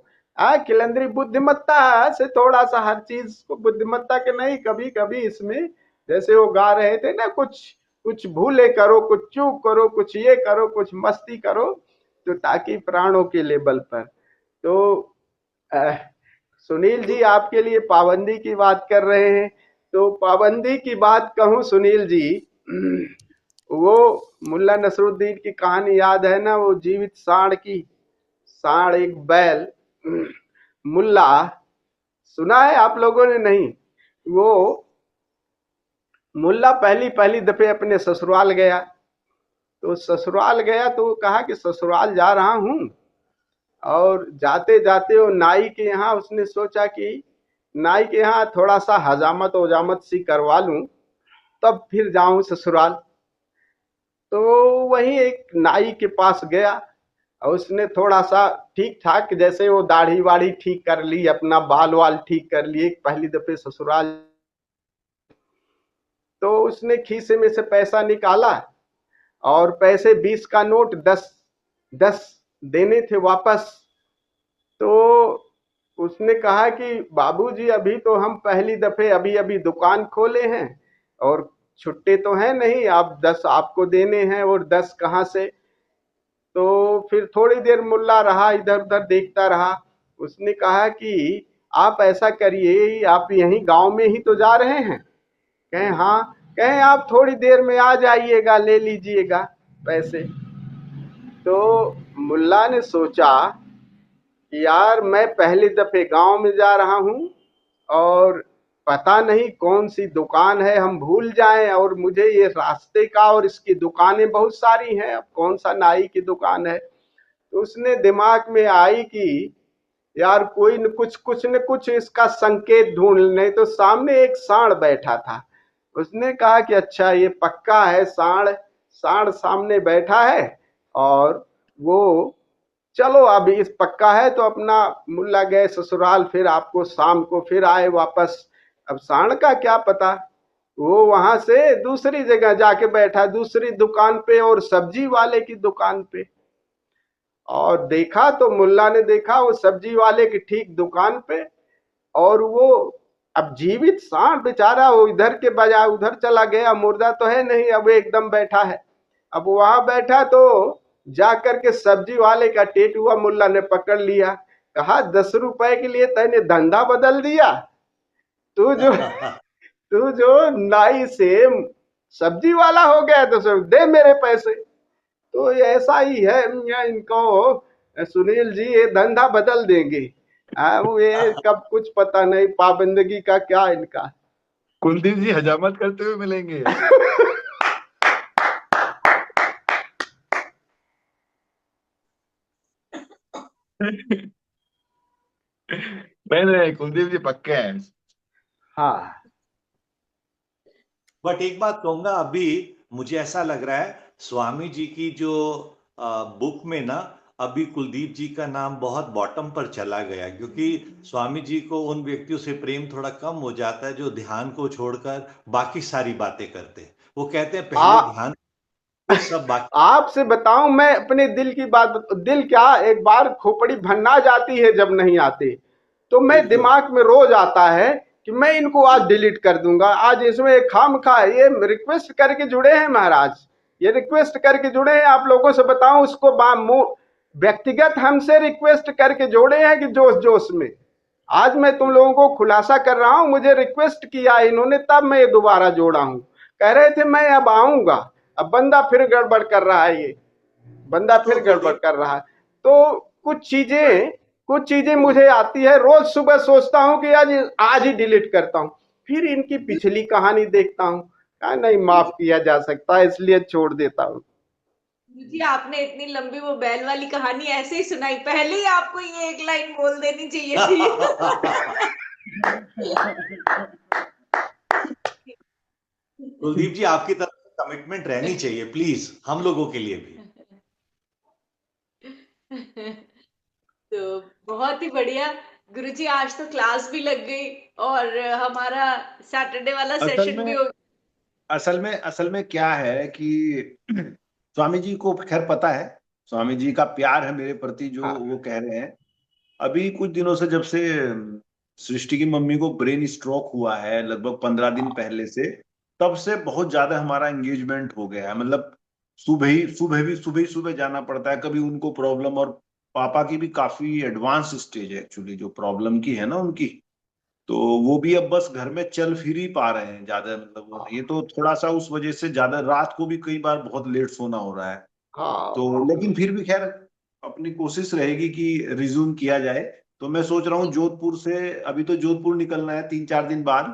किलंदरी बुद्धिमत्ता से थोड़ा सा, हर चीज को बुद्धिमत्ता के नहीं, कभी कभी इसमें जैसे वो गा रहे थे ना, कुछ कुछ भूले करो, कुछ चूक करो, कुछ ये करो, कुछ मस्ती करो, तो ताकि प्राणों के लेवल पर। तो अह, सुनील जी आपके लिए पाबंदी की बात कर रहे हैं, तो पाबंदी की बात कहूं सुनील जी, वो मुल्ला नसरुद्दीन की कहानी याद है ना, वो जीवित सांड की। सांड एक बैल, मुल्ला, सुना है आप लोगों ने? नहीं। वो मुल्ला पहली पहली दफे अपने ससुराल गया, तो ससुराल गया तो वो कहा कि ससुराल जा रहा हूं, और जाते जाते वो नाई के यहाँ, उसने सोचा कि नाई के यहाँ थोड़ा सा हजामत वजामत सी करवा लूं, तब फिर जाऊं ससुराल। तो वही एक नाई के पास गया, और उसने थोड़ा सा ठीक ठाक, जैसे वो दाढ़ी वाड़ी ठीक कर ली, अपना बाल वाल ठीक कर लिए, पहली दफे ससुराल। तो उसने खीसे में से पैसा निकाला, और पैसे 20 का नोट 10 देने थे वापस। तो उसने कहा कि बाबूजी, अभी तो हम पहली दफे अभी अभी दुकान खोले हैं, और छुट्टे तो हैं नहीं, आप 10 आपको देने हैं, और 10 कहाँ से? तो फिर थोड़ी देर मुल्ला रहा, इधर उधर देखता रहा। उसने कहा कि आप ऐसा करिए, आप यहीं गांव में ही तो जा रहे हैं? कहें हाँ। कहें आप थोड़ी देर में आ जाइएगा, ले लीजिएगा पैसे। तो मुल्ला ने सोचा कि यार, मैं पहले दफे गांव में जा रहा हूं, और पता नहीं कौन सी दुकान है, हम भूल जाएं, और मुझे ये रास्ते का, और इसकी दुकानें बहुत सारी हैं, अब कौन सा नाई की दुकान है? तो उसने दिमाग में आई कि यार कोई न कुछ इसका संकेत ढूंढ, नहीं तो सामने एक सांड बैठा था। उसने कहा कि अच्छा, ये पक्का है, सांड सांड सामने बैठा है, और वो, चलो अभी इस पक्का है तो अपना, मुल्ला गए ससुराल, फिर आपको शाम को फिर आए वापस। अब सांड का क्या पता, वो वहां से दूसरी जगह जाके बैठा, दूसरी दुकान पे, और सब्जी वाले की दुकान पे। और देखा तो मुल्ला ने देखा वो सब्जी वाले की ठीक दुकान पे, और वो, अब जीवित सांड बेचारा, वो इधर के बजाय उधर चला गया, मुर्दा तो है नहीं, अब एकदम बैठा है। अब वहां बैठा तो जाकर के सब्जी वाले का टेटुआ मुल्ला ने पकड़ लिया, कहा 10 रुपए के लिए तैने धंधा बदल दिया, तू जो तू जो नाई से सब्जी वाला हो गया, तो सब दे मेरे पैसे। तो ये ऐसा ही है, इनको सुनील जी ये धंधा बदल देंगे। वो ये कब, कुछ पता नहीं पाबंदगी का क्या इनका। कुलदीप जी हजामत करते हुए मिलेंगे। नहीं, कुलदीप जी पक्के हैं। हाँ। बट एक बात कहूंगा, अभी मुझे ऐसा लग रहा है स्वामी जी की जो बुक में ना, अभी कुलदीप जी का नाम बहुत बॉटम पर चला गया, क्योंकि स्वामी जी को उन व्यक्तियों से प्रेम थोड़ा कम हो जाता है जो ध्यान को छोड़कर बाकी सारी बातें करते हैं। वो कहते हैं पहले ध्यान वो सब बाकी। आपसे बताऊं, मैं अपने दिल की बात, दिल क्या, एक बार खोपड़ी भन्ना जाती है जब नहीं आते, तो मैं बिल्कुल दिमाग में रोज आता है कि मैं इनको आज डिलीट कर दूंगा। आज इसमें एक खामखा ये रिक्वेस्ट करके जुड़े हैं महाराज, ये रिक्वेस्ट करके जुड़े हैं। आप लोगों से बताऊं, उसको व्यक्तिगत हमसे रिक्वेस्ट करके जोड़े हैं कि जोश जोश में। आज मैं तुम लोगों को खुलासा कर रहा हूं, मुझे रिक्वेस्ट किया इन्होंने, तब मैं ये दोबारा जोड़ा हूं। कह रहे थे मैं अब आऊंगा, अब बंदा फिर गड़बड़ कर रहा है, ये बंदा तो फिर गड़बड़ कुलदीप, कर रहा है। तो कुछ चीजें मुझे आती है, रोज सुबह सोचता हूं कि आज ही डिलीट करता हूं, फिर इनकी पिछली कहानी देखता हूं, कहा नहीं माफ किया जा सकता, इसलिए छोड़ देता हूं। जी आपने इतनी लंबी वो बैल वाली कहानी ऐसे ही सुनाई, पहले ही आपको ये एक लाइन बोल देनी चाहिए थी। कुलदीप जी आपकी तरफ से कमिटमेंट रहनी चाहिए प्लीज, हम लोगों के लिए भी। तो बहुत ही बढ़िया गुरुजी, आज तो क्लास भी लग गई और हमारा सैटरडे वाला असल सेशन भी में हो असल में क्या है कि स्वामी जी को खैर पता है, स्वामी जी का प्यार है मेरे प्रति जो हाँ वो कह रहे हैं। अभी कुछ दिनों से, जब से सृष्टि की मम्मी को ब्रेन स्ट्रोक हुआ है, लगभग 15 दिन पहले से, तब से बहुत ज्यादा हमारा एंगेजमेंट हो गया है। मतलब सुबह जाना पड़ता है, कभी उनको प्रॉब्लम, और पापा की भी काफी एडवांस स्टेज है एक्चुअली, जो प्रॉब्लम की है ना उनकी, तो वो भी अब बस घर में चल फिर ही पा रहे हैं ज्यादा। मतलब वो ये तो थोड़ा सा उस वजह से ज्यादा रात को भी कई बार बहुत लेट सोना हो रहा है। हाँ तो लेकिन फिर भी खैर अपनी कोशिश रहेगी कि रिज्यूम किया जाए। तो मैं सोच रहा हूँ जोधपुर से, अभी तो जोधपुर निकलना है 3-4 दिन बाद,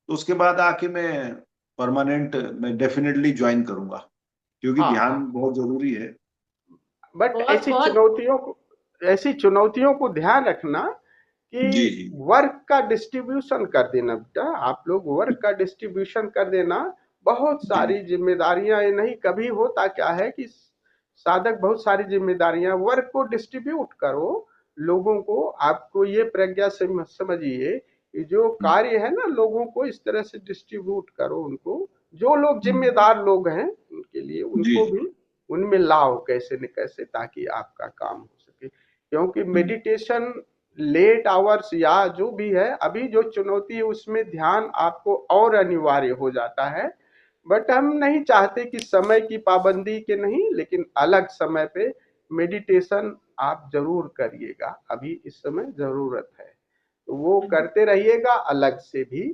तो उसके बाद आके मैं डेफिनेटली ज्वाइन करूंगा, क्योंकि हाँ ध्यान हाँ। बहुत जरूरी है। बट बहुत बहुत ऐसी चुनौतियों को ध्यान रखना जी कि जी वर्क का डिस्ट्रीब्यूशन कर देना बेटा, आप लोग वर्क का डिस्ट्रीब्यूशन कर देना। बहुत जी सारी जिम्मेदारियां, ये नहीं, कभी होता क्या है कि साधक बहुत सारी जिम्मेदारियां, वर्क को डिस्ट्रीब्यूट करो लोगों को। आपको ये प्रज्ञा से समझिए कि जो कार्य है ना, लोगों को इस तरह से डिस्ट्रीब्यूट करो उनको, जो लोग जिम्मेदार लोग हैं उनके लिए, जी उनको जी भी उनमें लाओ कैसे न कैसे, ताकि आपका काम हो सके। क्योंकि मेडिटेशन लेट आवर्स या जो भी है, अभी जो चुनौती है उसमें ध्यान आपको और अनिवार्य हो जाता है। बट हम नहीं चाहते कि समय की पाबंदी के नहीं, लेकिन अलग समय पे मेडिटेशन आप जरूर करिएगा, अभी इस समय जरूरत है, तो वो करते रहिएगा। अलग से भी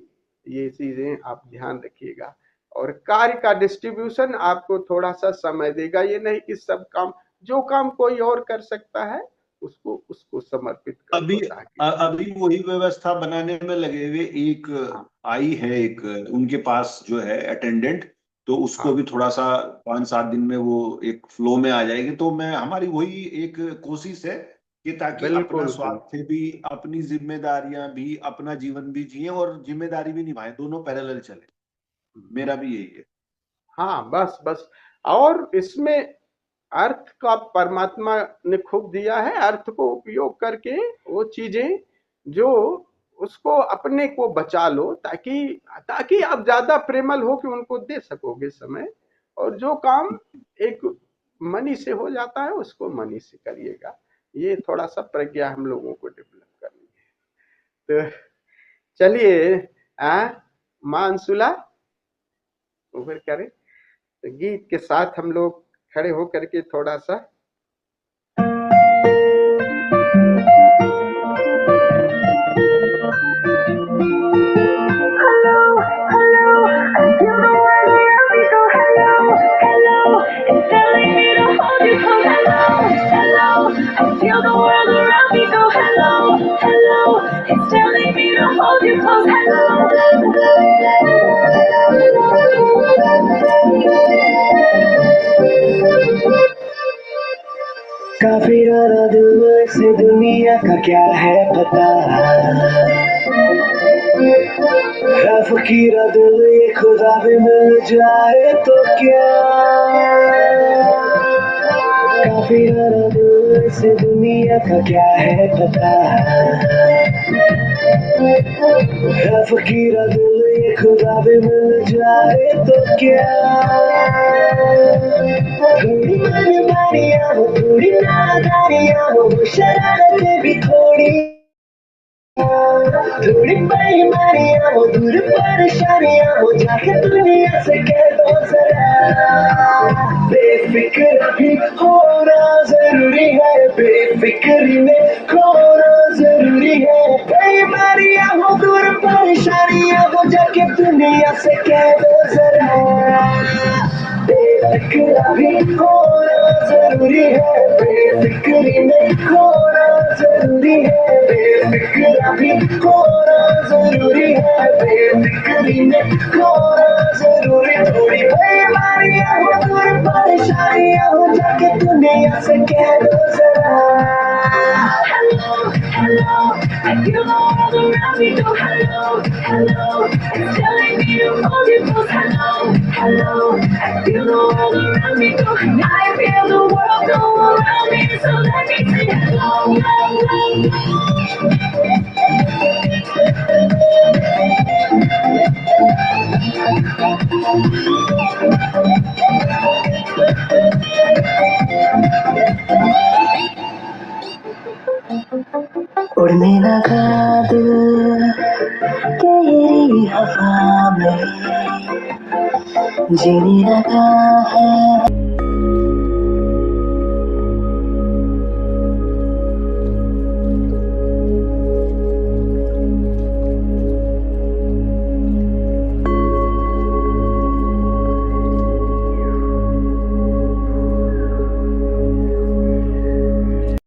ये चीजें आप ध्यान रखिएगा, और कार्य का डिस्ट्रीब्यूशन आपको थोड़ा सा समय देगा। ये नहीं कि सब काम, जो काम कोई और कर सकता है उसको उसको समर्पित कर अभी दो, ताकि अभी वही व्यवस्था बनाने में लगे हुए। एक हाँ आई है, एक उनके पास जो है अटेंडेंट, तो उसको हाँ भी थोड़ा सा 5-7 दिन में वो एक फ्लो में आ जाएगी। तो मैं, हमारी वही एक कोशिश है कि ताकि अपना बिल्कुल बिल्कुल। स्वास्थ्य भी, अपनी जिम्मेदारियां भी, अपना जीवन भी जिए और जिम्मेदारी भी निभाएं, दोनों पैरेलल चले। मेरा भी यही है। हाँ बस बस। और इसमें अर्थ का परमात्मा ने खूब दिया है, अर्थ को उपयोग करके वो चीजें जो, उसको अपने को बचा लो, ताकि ताकि आप ज्यादा प्रेमल हो कि उनको दे सकोगे समय। और जो काम एक मनी से हो जाता है उसको मनी से करिएगा। ये थोड़ा सा प्रज्ञा हम लोगों को डेवलप करनी है। तो चलिए, मानसुला ऊपर करें, तो गीत के साथ हम लोग खड़े होकर के थोड़ा सा काफी ज्यादा दिल से दुनिया का क्या है पता, है फकीरा दिल ये खुदा भी मिल जाए तो क्या। काफी ज्यादा दिल से दुनिया का क्या है पता, है फकीरा दिल ये खुदा भी मिल जाए तो क्या, थोड़ी मनमानियाँ हो, थोड़ी नादानियाँ हो, शरारतें भी थोड़ी, थोड़ी बेईमानियाँ हो, दूर परेशानियाँ हो, जाके दुनिया से कह दो जरा, बेफिक्र भी होना जरूरी है, बेफिक्री में खोना जरूरी है, बेईमानियाँ हो, दूर परेशानियाँ हो, जाके दुनिया से कह दो जरा, बेफिक्र भी होना जरूरी है, बेफिक्री में खोना जरूरी है, बेफिक्र भी होना जरूरी है, बेफिक्री में खोना जरूरी, थोड़ी बेईमानियाँ हो, दूर परेशानियाँ हो, जाके दुनिया से कह दो जरा, hello, hello, I feel the world around me go hello, hello, it's telling me to hold you close, hello, hello, I feel the world around me go, I feel the world go around me, so let me say hello, hello, उड़ने लगा दिल तेरी हवा में, जीने लगा है